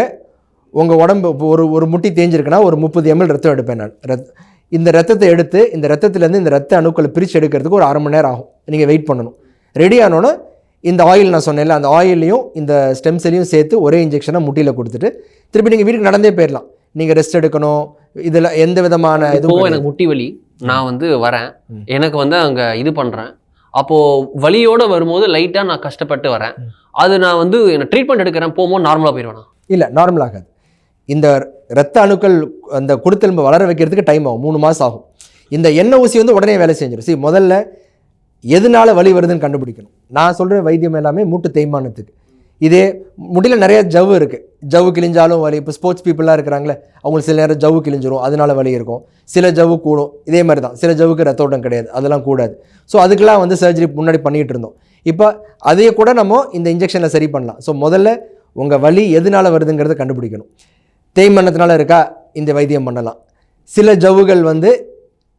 உங்கள் உடம்பு ஒரு முட்டி தேஞ்சிருக்குன்னா ஒரு 30 ml ரத்தம் எடுப்பேன் நான். இந்த ரத்தத்தை எடுத்து இந்த ரத்தத்துலேருந்து இந்த ரத்த அணுக்களை பிரித்து எடுக்கிறதுக்கு ஒரு 1/2 மணி நேரம் ஆகும். நீங்கள் வெயிட் பண்ணணும். ரெடி ஆனோன்னு இந்த ஆயில் நான் சொன்னேன்ல, அந்த ஆயிலையும் இந்த ஸ்டெம் செல்லையும் சேர்த்து ஒரே இன்ஜெக்ஷனாக முட்டியில் கொடுத்துட்டு திருப்பி நீங்கள் வீட்டுக்கு நடந்தே போயிடலாம். நீங்கள் ரெஸ்ட் எடுக்கணும். இதில் எந்த விதமான இதுவும் எனக்கு முட்டி வலி நான் வந்து வரேன், எனக்கு வந்து அங்கே இது பண்ணுறேன், அப்போது வலியோடு வரும்போது லைட்டாக நான் கஷ்டப்பட்டு வரேன், அது நான் வந்து என்ன ட்ரீட்மெண்ட் எடுக்கிறேன், போகும்போது நார்மலாக போயிடுவேனா? இல்லை, நார்மல் ஆகாது. இந்த இரத்த அணுக்கள் அந்த குருத்தெலும்பு வளர வைக்கிறதுக்கு டைம் ஆகும், 3 மாதம் ஆகும். இந்த எண்ணெய் ஊசி வந்து உடனே வேலை செஞ்சிடும். முதல்ல எதனால வலி வருதுன்னு கண்டுபிடிக்கணும். நான் சொல்கிற வைத்தியம் எல்லாமே மூட்டு தேய்மானத்துக்கு. இதே முடியல நிறைய ஜவ்வு இருக்குது, ஜவ்வு கிழிஞ்சாலும் வலி. இப்போ ஸ்போர்ட்ஸ் பீப்புளாக இருக்கிறாங்களே, அவங்களுக்கு சில நேரம் ஜவ்வு கிழிஞ்சிரும், அதனால வலி இருக்கும். சில ஜவ்வு கூடும், இதே மாதிரி தான். சில ஜவ்வுக்கு ரத்த ஓட்டம் கிடையாது, அதெல்லாம் கூடாது. ஸோ அதுக்கெல்லாம் வந்து சர்ஜரி முன்னாடி பண்ணிகிட்டு இருந்தோம். இப்போ அதையே கூட நம்ம இந்த இன்ஜெக்ஷனில் சரி பண்ணலாம். ஸோ முதல்ல உங்கள் வலி எதனால வருதுங்கிறத கண்டுபிடிக்கணும். தேய்மானத்தினால இருக்கா, இந்த வைத்தியம் பண்ணலாம். சில ஜவ்வுகள் வந்து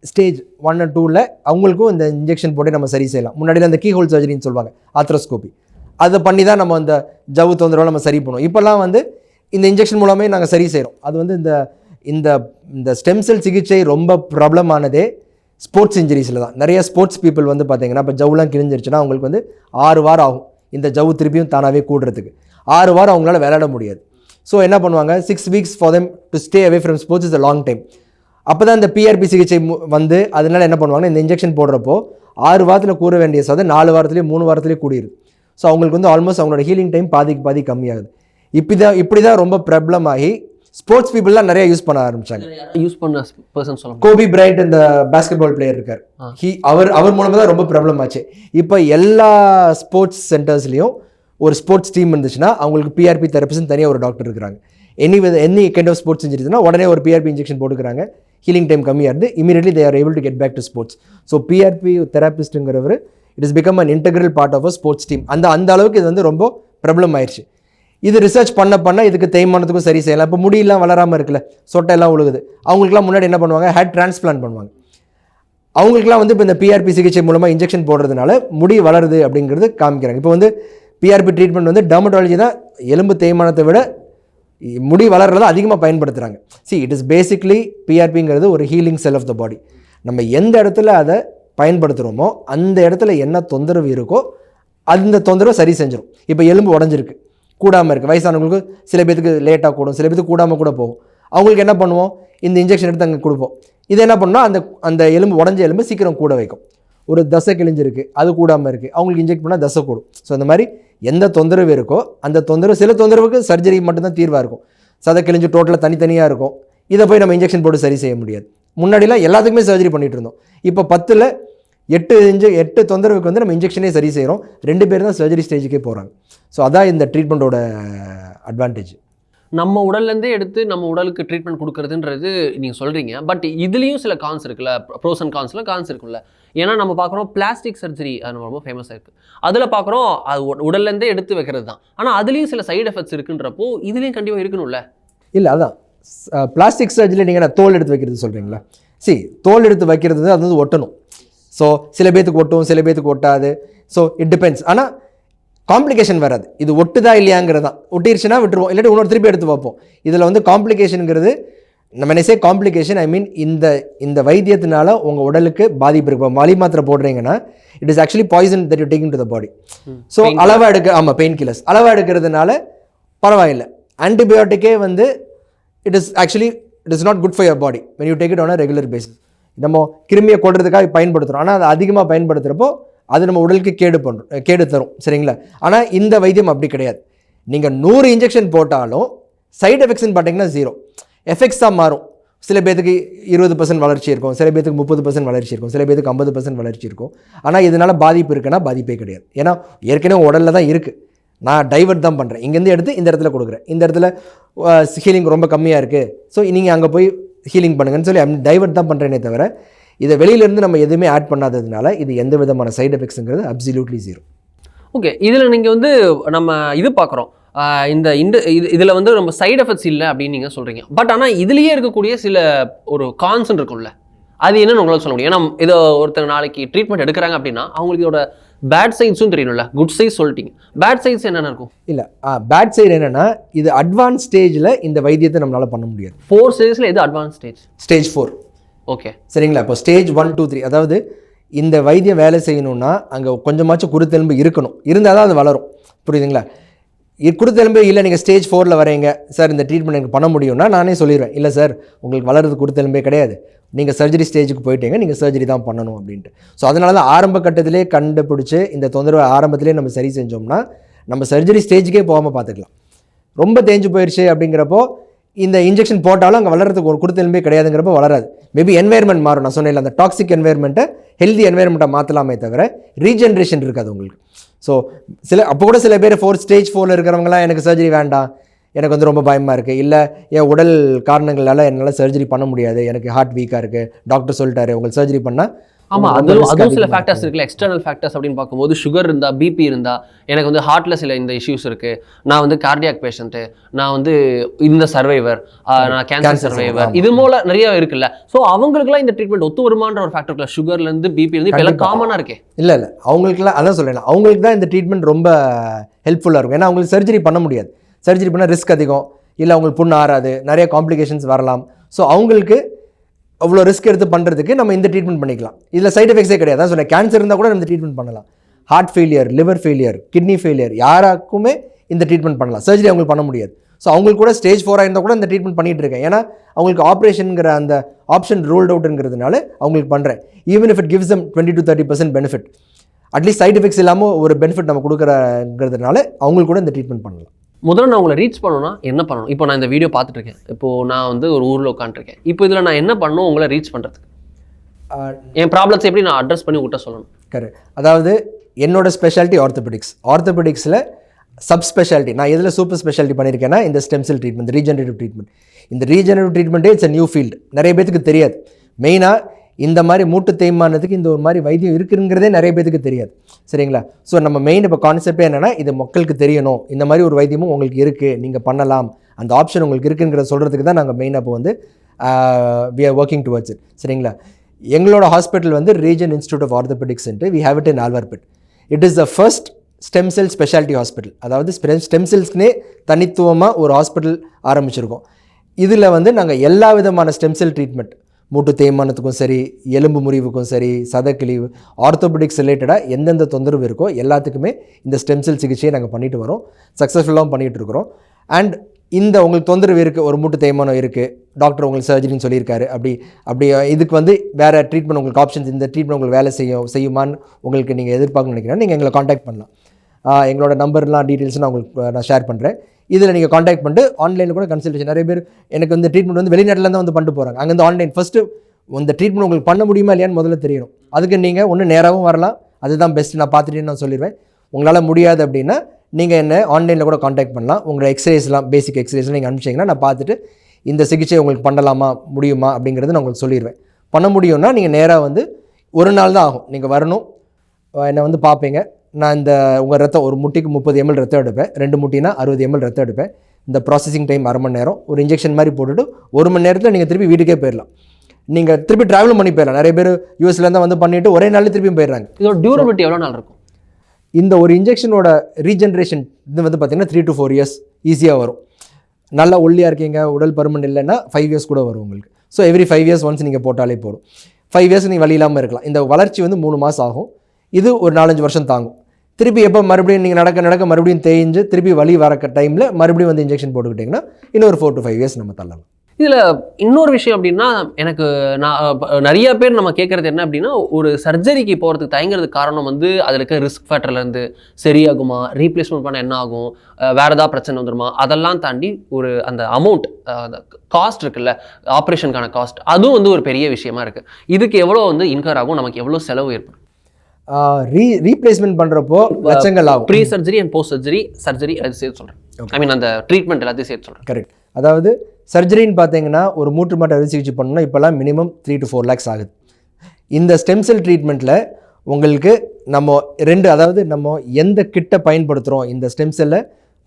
ஸ்டேஜ் 1 and 2ல் அவங்களுக்கும் இந்த இன்ஜெக்ஷன் போட்டு நம்ம சரி செய்யலாம். முன்னாடியில் அந்த கீ ஹோல் சர்ஜரின்னு சொல்லுவாங்க, ஆத்ரோஸ்கோபி, அதை பண்ணி தான் நம்ம அந்த ஜவ்வு தொந்தரவை நம்ம சரி பண்ணுவோம். இப்போல்லாம் வந்து இந்த இன்ஜெக்ஷன் மூலமே நாங்கள் சரி செய்கிறோம். அது வந்து இந்த இந்த இந்த ஸ்டெம் செல் சிகிச்சை ரொம்ப ப்ராப்ளமானதே ஸ்போர்ட்ஸ் இன்ஜுரிஸில் தான். நிறைய ஸ்போர்ட்ஸ் பீப்புள் வந்து பார்த்தீங்கன்னா, இப்போ ஜவ்வுலாம் கிழிஞ்சிருச்சுன்னா அவங்களுக்கு வந்து 6 வாரம் ஆகும் இந்த ஜவ்வு திருப்பியும் தானாகவே கூடுறதுக்கு. 6 வாரம் அவங்களால விளையாட முடியாது. ஸோ என்ன பண்ணுவாங்க, 6 weeks for them to stay away from sports is a long time. அப்போ தான் இந்த பிஆர்பி சிகிச்சை வந்து அதனால என்ன பண்ணுவாங்கன்னா, இந்த இன்ஜெக்ஷன் போடுறப்போ 6 வாரத்தில் கூற வேண்டிய சதை 4 வாரத்துலேயே 3 வாரத்துலேயே கூடிடுது. ஸோ அவங்களுக்கு வந்து ஆல்மோஸ்ட் அவங்களோட ஹீலிங் டைம் பாதி கம்மியாகுது. இப்படி தான் ரொம்ப ப்ராப்ளம் ஆகி ஸ்போர்ட்ஸ் பீப்புளெலாம் நிறைய யூஸ் பண்ண ஆரம்பிச்சாங்க. யூஸ் பண்ண பர்சன் சொல்லலாம், கோபி பிரைண்ட் இந்த பாஸ்கெட்பால் பிளேயர் இருக்கார், அவர் மூலமாக தான் ரொம்ப ப்ராப்ளம் ஆச்சு. இப்போ எல்லா ஸ்போர்ட்ஸ் சென்டர்ஸ்லையும் ஒரு ஸ்போர்ட்ஸ் டீம் இருந்துச்சுன்னா அவங்களுக்கு பிஆர்பி தெரபிஸ்ட்னு தனியாக ஒரு டாக்டர் இருக்கிறாங்க. எனி கைண்ட் ஆஃப் ஸ்போர்ட்ஸ் இன்ஜுரிஸ்னா உடனே ஒரு பிஆர்பி இன்ஜெக்ஷன் போட்டுக்கிறாங்க, ஹீலிங் டைம் கம்மியாக இருந்து immediately they are able to get back to sports. So PRP தெரபிஸ்ட்டுங்கிறவர் it is become an integral part of a sports team. அந்த அளவுக்கு இது வந்து ரொம்ப ப்ராப்ளம் ஆயிடுச்சு. இது ரிசர்ச் பண்ண இதுக்கு தேய்மானத்துக்கும் சரி செய்யலாம். இப்போ முடியெல்லாம் வளராமல் இருக்குல்ல, சொட்டையெல்லாம் உழுகுது, அவங்களுக்குலாம் முன்னாடி என்ன பண்ணுவாங்க, ஹேட் டிரான்ஸ்பிளான்ட் பண்ணுவாங்க. அவங்களுக்குலாம் வந்து இப்போ இந்த பிஆர்பி சிகிச்சை மூலமாக இன்ஜெக்ஷன் போடுறதுனால முடி வளருது அப்படிங்கிறது காமிக்கிறாங்க. இப்போ வந்து பிஆர்பி ட்ரீட்மெண்ட் வந்து டெர்மட்டாலஜி தான் எலும்பு தேய்மானத்தை விட முடி வளர்றத அதிகமாக பயன்படுத்துகிறாங்க. இட் இஸ் பேசிக்லி பிஆர்பிங்கிறது ஒரு ஹீலிங் செல் ஆஃப் த பாடி. நம்ம எந்த இடத்துல அதை பயன்படுத்துகிறோமோ அந்த இடத்துல என்ன தொந்தரவு இருக்கோ அந்த தொந்தரவை சரி செஞ்சிடும். இப்போ எலும்பு உடஞ்சிருக்கு, கூடாமல் இருக்குது, வயசானவங்களுக்கு சில பேருக்கு லேட்டாக கூடும், சில பேருக்கு கூடாமல் கூட போகும். அவங்களுக்கு என்ன பண்ணுவோம், இந்த இன்ஜெக்ஷன் எடுத்து அங்கே கொடுப்போம். இது என்ன பண்ணால் அந்த எலும்பு உடஞ்ச எலும்பு சீக்கிரம் கூட வைக்கும். ஒரு தசை கிழிஞ்சிருக்கு, அது கூடாமல் இருக்குது, அவங்களுக்கு இன்ஜெக்ட் பண்ணால் தசை கூடும். ஸோ அந்த மாதிரி எந்த தொந்தரவு இருக்கோ அந்த தொந்தரவு, சில தொந்தரவுக்கு சர்ஜரி மட்டும்தான் தீர்வாக இருக்கும். சதை கிழிஞ்சு டோட்டலாக தனித்தனியாக இருக்கும், இதை போய் நம்ம இன்ஜெக்ஷன் போட்டு சரி செய்ய முடியாது. முன்னாடிலாம் எல்லாத்துக்குமே சர்ஜரி பண்ணிகிட்டு இருந்தோம். இப்போ 10ல் 8 தொந்தரவுக்கு வந்து நம்ம இன்ஜெக்ஷனே சரி செய்கிறோம். 2 பேர் தான் சர்ஜரி ஸ்டேஜுக்கே போகிறாங்க. ஸோ அதான் இந்த ட்ரீட்மெண்ட்டோட அட்வான்டேஜ். நம்ம உடல்லேருந்தே எடுத்து நம்ம உடலுக்கு ட்ரீட்மெண்ட் கொடுக்குறதுன்றது நீங்கள் சொல்கிறீங்க. பட் இதுலேயும் சில கான்ஸ் இருக்குல்ல, ப்ரோஸ் அண்ட் கான்ஸ் இருக்குல்ல. ஏன்னா நம்ம பார்க்குறோம் பிளாஸ்டிக் சர்ஜரி, அது ரொம்ப ஃபேமஸாக இருக்குது. அதில் பார்க்குறோம் அது உடல்லேருந்தே எடுத்து வைக்கிறது தான். ஆனால் அதுலேயும் சில சைடு எஃபெக்ட்ஸ் இருக்குன்றப்போ இதுலேயும் கண்டிப்பாக இருக்கணும்ல. இல்லை, அதான் பிளாஸ்டிக் சர்ஜரியில் நீங்கள் தோல் எடுத்து வைக்கிறது சொல்கிறீங்களா? தோல் எடுத்து வைக்கிறது அது வந்து ஒட்டணும். ஸோ சில பேத்துக்கு ஒட்டும், சில பேத்துக்கு ஒட்டாது. So it depends. ஆனால் காம்ப்ளிகேஷன் வராது. இது ஒட்டுதா இல்லையாங்கிறது தான். ஒட்டிருச்சுன்னா விட்டுருவோம், இல்லாட்டி இன்னொரு திருப்பி எடுத்து பார்ப்போம். இதில் வந்து காம்ப்ளிகேஷனுங்கிறது, நம்ம நினைச்சே காம்ப்ளிகேஷன், ஐ மீன் இந்த வைத்தியத்தினால உங்கள் உடலுக்கு பாதிப்பு இருக்கும். மலி மாத்திரை போடுறீங்கன்னா it is actually poison that you taking to the body. So அளவாக பெயின் கில்லர்ஸ் அளவாக எடுக்கிறதுனால பரவாயில்லை. ஆன்டிபயோட்டிக்கே வந்து it is not good for your body when you take it on a regular basis. நம்ம கிருமியை கொள்றதுக்காக பயன்படுத்துகிறோம், ஆனால் அதை அதிகமாக பயன்படுத்துகிறப்போ அது நம்ம உடலுக்கு கேடு தரும். சரிங்களா? ஆனால் இந்த வைத்தியம் அப்படி கிடையாது. நீங்கள் 100 இன்ஜெக்ஷன் போட்டாலும் சைடு எஃபெக்ட்ஸ்ன்னு பார்த்தீங்கன்னா 0 எஃபெக்ட்ஸ் தான் மாறும். சில பேருக்கு 20% வளர்ச்சி இருக்கும், சில பேருக்கு 30% வளர்ச்சி இருக்கும், சில பேருக்கு 50% வளர்ச்சி இருக்கும். ஆனால் இதனால் பாதிப்பு இருக்குன்னா பாதிப்பே கிடையாது. ஏன்னா ஏற்கனவே உடலில் தான் இருக்குது. நான் டைவர்ட் தான் பண்ணுறேன், இங்கேருந்து எடுத்து இந்த இடத்துல கொடுக்குறேன். இந்த இடத்துல ஹீலிங் ரொம்ப கம்மியாக இருக்குது, ஸோ நீங்கள் அங்கே போய் ஹீலிங் பண்ணுங்கன்னு சொல்லி டைவர்ட் தான் பண்ணுறேனே தவிர இதை வெளியிலேருந்து நம்ம எதுவுமே ஆட் பண்ணாததுனால இது எந்த விதமான சைடு எஃபெக்ட்ஸுங்கிறது அப்சல்யூட்லி 0. ஓகே, இதில் நீங்கள் வந்து நம்ம இது பார்க்குறோம், இதில் வந்து நம்ம சைடு எஃபெக்ட்ஸ் இல்லை அப்படின்னு நீங்கள் சொல்கிறீங்க. பட் ஆனால் இதுலேயே இருக்கக்கூடிய சில ஒரு கான்சன் இருக்கும்ல, அது என்னன்னு உங்களால் சொல்ல முடியும்? ஏன்னா இதை ஒருத்தர் நாளைக்கு ட்ரீட்மெண்ட் எடுக்கிறாங்க அப்படின்னா அவங்களுக்கு இதோட பேட் சைட்ஸும் தெரியணும்ல. குட் சைட்ஸ் சொல்லிட்டீங்க, பேட் சைட்ஸ் என்னென்ன இருக்கும்? இல்லை, பேட் சைடு என்னென்னா இது அட்வான்ஸ் ஸ்டேஜில் இந்த வைத்தியத்தை நம்மளால் பண்ண முடியாது. 4 ஸ்டேஜில் எது அட்வான்ஸ் ஸ்டேஜ்? ஸ்டேஜ் 4. ஓகே, சரிங்களா? இப்போ ஸ்டேஜ் 1, 2, 3, அதாவது இந்த வைத்தியம் வேலை செய்யணும்னா அங்கே கொஞ்சமாச்சும் குருத்தெலும்பு இருக்கணும், இருந்தால் தான் அது வளரும். புரியுதுங்களா? குருத்தெலும்பு இல்லை, நீங்கள் ஸ்டேஜ் 4ல் வரீங்க சார், இந்த ட்ரீட்மெண்ட் எனக்கு பண்ண முடியும்னா நானே சொல்லிடுவேன், இல்லை சார் உங்களுக்கு வளர்றது குருத்தெலும்பே கிடையாது, நீங்கள் சர்ஜரி ஸ்டேஜுக்கு போயிட்டீங்க, நீங்கள் சர்ஜரி தான் பண்ணணும் அப்படின்ட்டு. ஸோ அதனால தான் ஆரம்ப கட்டத்திலே கண்டுபிடிச்சி இந்த தொந்தரவு ஆரம்பத்திலே நம்ம சரி செஞ்சோம்னா நம்ம சர்ஜரி ஸ்டேஜுக்கே போகாமல் பார்த்துக்கலாம். ரொம்ப தேஞ்சு போயிடுச்சு அப்படிங்கிறப்போ இந்த இன்ஜெக்ஷன் போட்டாலும் அங்கே வளர்கிறதுக்கு ஒரு கொடுத்தெலும்பே கிடையாதுங்கிறப்போ வளராது. மேபி என்வைரன்மெண்ட் மாறும். நான் சொன்னேன் அந்த டாக்ஸிக் என்வைரன்மெண்ட்டை ஹெல்தி என்வைரன்மெண்ட்டை மாற்றலாமே தவிர ரீஜென்ரேஷன் இருக்காது உங்களுக்கு. ஸோ அப்போ கூட சில பேர் 4th ஸ்டேஜ் 4 இருக்கிறவங்களாம் எனக்கு சர்ஜரி வேண்டாம், எனக்கு வந்து ரொம்ப பயமாக இருக்குது, இல்லை என் உடல் காரணங்களால் என்னால் சர்ஜரி பண்ண முடியாது, எனக்கு ஹார்ட் வீக்காக இருக்குது, டாக்டர் சொல்லிட்டாரு உங்களுக்கு சர்ஜரி பண்ணால். ஆமாம், அதுவும் சில ஃபேக்டர்ஸ் இருக்குல்ல, எக்ஸ்டர்னல் ஃபேக்டர்ஸ் அப்படின்னு பார்க்கும்போது சுகர் இருந்தால், பிபி இருந்தால், எனக்கு வந்து ஹார்ட்டில் சில இந்த இஷ்யூஸ் இருக்குது, நான் வந்து கார்டியாக் பேஷண்ட்டு, நான் வந்து இந்த சர்வைவர், நான் கேன்சர் சர்வைவர், இது போல நிறைய இருக்குல்ல. ஸோ அவங்களுக்குலாம் இந்த ட்ரீட்மெண்ட் ஒத்து வருமான்ற ஒரு ஃபேக்டர் இருக்குல்ல, சுகர்லேருந்து பிபிலேருந்து இப்போ எல்லாம் காமனாக இருக்கே. இல்லை அவங்களுக்குலாம் அதான் சொல்கிறேன், அவங்களுக்கு தான் இந்த ட்ரீட்மெண்ட் ரொம்ப ஹெல்ப்ஃபுல்லாக இருக்கும். ஏன்னா அவங்களுக்கு சர்ஜரி பண்ண முடியாது, சர்ஜரி பண்ணால் ரிஸ்க் அதிகம், இல்லை அவங்களுக்கு புண்ணு ஆறாது, நிறைய காம்ப்ளிகேஷன்ஸ் வரலாம். ஸோ அவங்களுக்கு அவ்வளோ ரிஸ்க் எடுத்து பண்ணுறதுக்கு நம்ம இந்த ட்ரீட்மெண்ட் பண்ணிக்கலாம். இதில் சைட் எஃபெக்ட்ஸே கிடையாது. தான் சொன்னேன், கேன்சர் இருந்தால் கூட நம்ம இந்த ட்ரீட்மெண்ட் பண்ணலாம். Heart failure, liver failure, kidney failure யாராக்குமே இந்த ட்ரீட்மெண்ட் பண்ணலாம். சர்ஜரி அவங்களுக்கு பண்ண முடியாது. ஸோ அவங்களுக்கு கூட ஸ்டேஜ் 4 இருந்தால் கூட இந்த ட்ரீட்மெண்ட் பண்ணிகிட்டு இருக்கேன். ஏன்னா அவங்களுக்கு ஆப்ரேஷனுங்கிற அந்த ஆப்ஷன் ரூல்ட் அவுட்ங்கிறதுனால அவங்களுக்கு பண்ணுறேன். Even if it gives them 20 to 30% benefit, at least side effects இல்லாமல் ஒரு பெனிஃபிட் நம்ம கொடுக்குறங்கிறதுனால அவங்களுக்கு கூட இந்த ட்ரீட்மெண்ட் பண்ணலாம். முதல்ல நான் உங்களை ரீச் பண்ணணும்னா என்ன பண்ணணும்? இப்போ நான் இந்த வீடியோ பார்த்துட்டு இருக்கேன், இப்போது நான் வந்து ஒரு ஊரில் உட்காந்துருக்கேன், இப்போ இதில் நான் என்ன பண்ணணும் உங்களை ரீச் பண்ணுறதுக்கு? என் ப்ராப்ளம்ஸ் எப்படி நான் அட்ரஸ் பண்ணி உங்கள்கிட்ட சொல்லணும்? கரெக்ட். அதாவது என்னோட ஸ்பெஷாலிட்டி ஆர்த்தோபெடிக்ஸ். ஆர்த்தோபெடிக்ஸில் சப் ஸ்பெஷாலிட்டி நான் எதில் சூப்பர் ஸ்பெஷாலிட்டி பண்ணியிருக்கேன்னா இந்த stem cell treatment, regenerative treatment. இந்த ரீஜெனரேட்டிவ் ட்ரீட்மெண்ட்டே இட்ஸ் அ நியூ ஃபீல்டு, நிறைய பேத்துக்கு தெரியாது. மெயினாக இந்த மாதிரி மூட்டு தேய்மானத்துக்கு இந்த ஒரு மாதிரி வைத்தியம் இருக்குங்கிறதே நிறைய பேத்துக்கு தெரியாது, சரிங்களா? ஸோ நம்ம மெயின் இப்போ கான்செப்டே என்னென்னா இது மக்களுக்கு தெரியணும், இந்த மாதிரி ஒரு வைத்தியமும் உங்களுக்கு இருக்குது, நீங்கள் பண்ணலாம், அந்த ஆப்ஷன் உங்களுக்கு இருக்குங்கிறத சொல்கிறதுக்கு தான் நாங்கள் மெயினாக இப்போ வந்து we are working towards it, சரிங்களா? எங்களோட ஹாஸ்பிட்டல் வந்து Regen institute of orthopaedics we have it in Alwarpet. It is the first stem cell speciality hospital. அதாவது ஸ்டெம் செல்ஸ்க்குனே தனித்துவமாக ஒரு ஹாஸ்பிட்டல் ஆரம்பிச்சிருக்கோம். இதில் வந்து நாங்கள் எல்லா விதமான ஸ்டெம் செல் ட்ரீட்மெண்ட், மூட்டு தேய்மானத்துக்கும் சரி, எலும்பு முறிவுக்கும் சரி, சதக்கிழிவு, ஆர்த்தோபெடிக்ஸ் ரிலேட்டடாக எந்தெந்த தொந்தரவு இருக்கோ எல்லாத்துக்குமே இந்த ஸ்டெம் செல் சிகிச்சையை நாங்கள் பண்ணிட்டு வரோம், சக்ஸஸ்ஃபுல்லாகவும் பண்ணிகிட்டு இருக்கிறோம். அண்ட் இந்த உங்களுக்கு தொந்தரவு இருக்குது, ஒரு மூட்டு தேய்மானம் இருக்குது, டாக்டர் உங்களுக்கு சர்ஜரின்னு சொல்லியிருக்காரு, அப்படி இதுக்கு வந்து வேறு ட்ரீட்மெண்ட் உங்களுக்கு ஆப்ஷன்ஸ், இந்த ட்ரீட்மெண்ட் உங்களுக்கு வேலை செய்யுமான்னு உங்களுக்கு நீங்கள் எதிர்பார்க்கணும்னு நினைக்கிறேன், நீங்கள் எங்களை காண்டாக்ட் பண்ணலாம். எங்களோட நம்பர்லாம் டீட்டெயில்ஸ் நான் ஷேர் பண்ணுறேன். இதில் நீங்கள் காண்டாக்ட் பண்ணிட்டு ஆன்லைனில் கூட கன்சல்டேஷன், நிறைய பேர் எனக்கு இந்த ட்ரீட்மெண்ட் வந்து வெளிநாட்டிலேருந்து வந்து பண்ணிட்டு போகிறாங்க. அங்கேருந்து ஆன்லைன் ஃபஸ்ட்டு இந்த ட்ரீட்மெண்ட் உங்களுக்கு பண்ண முடியுமா இல்லையான்னு முதல்ல தெரியணும். அதுக்கு நீங்கள் ஒன்று நேராகவும் வரலாம், அதுதான் பெஸ்ட்டு, நான் பார்த்துட்டேன்னு நான் சொல்லிடுவேன். உங்களால் முடியாது அப்படின்னா நீங்கள் என்ன ஆன்லைனில் கூட காண்டாக்ட் பண்ணலாம். உங்களோட எக்ஸ்ரேஸ்லாம், பேசிக் எக்ஸ்ரேஸ்லாம் நீங்கள் அனுப்பிச்சிங்கன்னா நான் பார்த்துட்டு இந்த சிகிச்சை உங்களுக்கு பண்ணலாமா முடியுமா அப்படிங்கிறது நான் உங்களுக்கு சொல்லிடுவேன். பண்ண முடியும்னா நீங்கள் நேராக வந்து ஒரு நாள் தான் ஆகும், நீங்கள் வரணும், என்னை வந்து பார்ப்பீங்க. நான் இந்த உங்கள் ரத்தம் ஒரு முட்டிக்கு 30 ml ரத்தம் எடுப்பேன், 2 முட்டினா 60 ml ரத்தம் எடுப்பேன். இந்த ப்ராசஸிங் டைம் அரை மணி நேரம், ஒரு இன்ஜெக்ஷன் மாதிரி போட்டுட்டு 1 மணி நேரத்தில் நீங்கள் திருப்பி வீட்டுக்கே போயிடலாம். நீங்கள் திருப்பி ட்ராவலும் பண்ணி போயிடலாம். நிறைய பேர் யூஎஸ்லேருந்து வந்து பண்ணிவிட்டு ஒரே நாளில் திருப்பியும் போயிடுறாங்க. இதோட டியூரபிலிட்டி எவ்வளோ நாள் இருக்கும்? இந்த ஒரு இன்ஜெக்ஷனோட ரீஜென்ரேஷன் இது வந்து பார்த்திங்கன்னா 3 to 4 years ஈஸியாக வரும். நல்லா ஒல்லியாக இருக்கீங்க, உடல் பருமன் இல்லைன்னா 5 years கூட வரும் உங்களுக்கு. ஸோ எவ்ரி 5 years ஒன்ஸ் நீங்கள் போட்டாலே போதும். 5 years நீங்கள் வலி இல்லாமல் இருக்கலாம். இந்த வளர்ச்சி வந்து 3 மாதம் ஆகும், இது ஒரு 4-5 வருஷம் தாங்கும். திருப்பி எப்போ மறுபடியும் நீங்கள் நடக்க மறுபடியும் தேய்ஞ்சு திருப்பி வலி வரக்க டைமில் மறுபடியும் வந்து இன்ஜெக்ஷன் போட்டுக்கிட்டிங்கன்னா இன்னொரு 4 to 5 years நம்ம தள்ளலாம். இதில் இன்னொரு விஷயம் அப்படின்னா, எனக்கு நான் நிறைய பேர் நம்ம கேட்குறது என்ன அப்படின்னா, ஒரு சர்ஜரிக்கு போகிறதுக்கு தயங்குறதுக்கு காரணம் வந்து அதில் இருக்க ரிஸ்க் ஃபேக்டர்லேருந்து சரியாகுமா, ரீப்ளேஸ்மெண்ட் பண்ண என்ன ஆகும், வேறு ஏதாவது பிரச்சனை வந்துடுமா, அதெல்லாம் தாண்டி ஒரு அந்த அமௌண்ட், காஸ்ட் இருக்குல்ல, ஆப்ரேஷனுக்கான காஸ்ட், அதுவும் வந்து ஒரு பெரிய விஷயமா இருக்குது. இதுக்கு எவ்வளோ வந்து இன்கர் ஆகும், நமக்கு எவ்வளோ செலவு ஏற்படும்? ரீப்ளேஸ்மெண்ட் பண்ணுறப்போ லட்சங்கள் ஆகும். Pre surgery and post surgery அது சேர்த்து சொல்கிறேன். ஐ மீன் அந்த ட்ரீட்மெண்ட் எல்லாத்தையும் சேர்த்து சொல்கிறேன். கரெக்ட். அதாவது சர்ஜரின்னு பார்த்தீங்கன்னா ஒரு மூட்டு மாட்டு அறுவை சிகிச்சை பண்ணணும்னா இப்போல்லாம் மினிமம் 3 to 4 lakhs ஆகுது. இந்த ஸ்டெம் செல் ட்ரீட்மெண்ட்டில் உங்களுக்கு அதாவது நம்ம எந்த கிட்டை பயன்படுத்துகிறோம் இந்த ஸ்டெம் செல்லை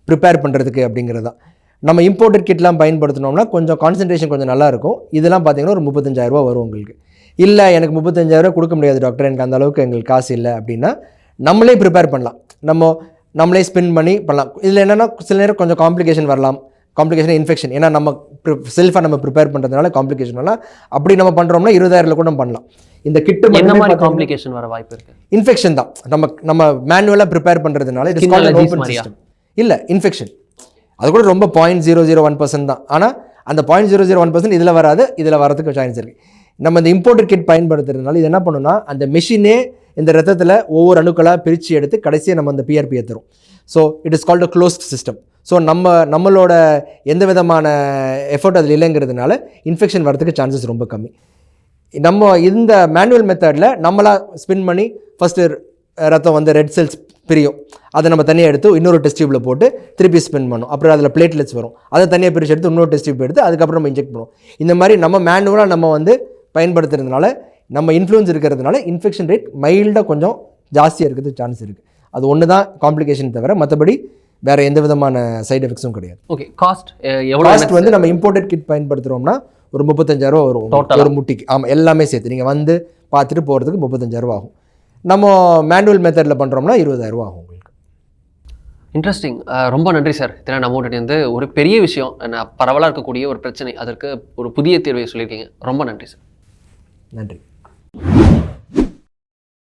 ப்ரிப்பேர் பண்ணுறதுக்கு அப்படிங்கிறது தான். நம்ம இம்போர்ட்டட் கிட்லாம் பயன்படுத்தினோம்னா கொஞ்சம் கான்சன்ட்ரேஷன் கொஞ்சம் நல்லாயிருக்கும். இதெல்லாம் பார்த்தீங்கன்னா ஒரு 35,000 ரூபா வரும் உங்களுக்கு. இல்லை எனக்கு 35,000 ரூபா கொடுக்க முடியாது டாக்டர், எனக்கு அந்த அளவுக்கு எங்களுக்கு காசு இல்லை அப்படின்னா நம்மளே ப்ரிப்பேர் பண்ணலாம், நம்மளே ஸ்பின் பண்ணி பண்ணலாம். இதில் என்னென்னா சில நேரம் கொஞ்சம் காம்ப்ளிகேஷன் வரலாம், காம்ப்ளிகேஷன் இன்ஃபெக்ஷன், ஏன்னா நம்ம செல்ஃபாக நம்ம ப்ரிப்பேர் பண்ணுறதுனால காம்ப்ளிகேஷன் வரலாம். அப்படி நம்ம பண்ணுறோம்னா 20,000 கூட பண்ணலாம். இந்த கிட்ட என்ன மாதிரி காம்ப்ளிகேஷன் வர வாய்ப்பு இருக்குது? இன்ஃபெக்ஷன் தான். நம்ம மேனுவலாக ப்ரிப்பேர் பண்ணுறதுனால it is called open system. இல்லை இன்ஃபெக்ஷன் அது கூட ரொம்ப 0.001% தான். ஆனால் அந்த 0.001% இதில் வராது, இதில் வரதுக்கு சான்ஸ் இருக்குது. நம்ம இந்த இம்போர்ட்டட் கிட் பயன்படுத்துறதுனால இது என்ன பண்ணுன்னா அந்த மெஷினே இந்த ரத்தத்தில் ஒவ்வொரு அணுக்களாக பிரித்து எடுத்து கடைசியாக நம்ம அந்த பிஆர்பி ஏற்றுறோம். So it is called a closed system. So நம்மளோட எந்த விதமான எஃபர்ட் அதில் இல்லைங்கிறதுனால இன்ஃபெக்ஷன் வரதுக்கு சான்சஸ் ரொம்ப கம்மி. நம்ம இந்த மேனுவல் மெத்தடில் நம்மளாக ஸ்பின் பண்ணி ஃபஸ்ட்டு ரத்தம் வந்து ரெட் செல்ஸ் பிரியும், அதை நம்ம தனியாக எடுத்து இன்னொரு டெஸ்ட் டியூப்பில் போட்டு திருப்பி ஸ்பின் பண்ணும். அப்புறம் அதில் பிளேட்லெட்ஸ் வரும், அதை தனியாக பிரித்து எடுத்து இன்னொரு டெஸ்ட் டியூப் எடுத்து அதுக்கப்புறம் நம்ம இன்ஜெக்ட் பண்ணுவோம். இந்த மாதிரி நம்ம மேனுவலாக நம்ம வந்து பயன்படுத்துறதுனால நம்ம இன்ஃப்ளூயன்ஸ் இருக்கிறதுனால இன்ஃபெக்ஷன் ரேட் மைல்டாக கொஞ்சம் ஜாஸ்தியாக இருக்கிறதுக்கு சான்ஸ் இருக்குது. அது ஒன்று தான் காம்ப்ளிகேஷன் தவிர மற்றபடி வேறு எந்த விதமான சைடு எஃபெக்ட்ஸும் கிடையாது. ஓகே, காஸ்ட் எவ்வளோ? காஸ்ட் வந்து நம்ம இம்போர்ட்டட் கிட் பயன்படுத்துகிறோம்னா ஒரு 35,000 வரும் ஒரு முட்டிக்கு. ஆமாம், எல்லாமே சேர்த்து நீங்கள் வந்து பார்த்துட்டு போகிறதுக்கு 35,000 ஆகும். நம்ம மேனுவல் மெத்தடில் பண்ணுறோம்னா 20,000 ஆகும் உங்களுக்கு. இன்ட்ரெஸ்டிங். ரொம்ப நன்றி சார். இத்தனை நம்ம வந்து ஒரு பெரிய விஷயம், பரவலாக இருக்கக்கூடிய ஒரு பிரச்சனை, அதற்கு ஒரு புதிய தீர்வை சொல்லியிருக்கீங்க. ரொம்ப நன்றி சார். நன்றி.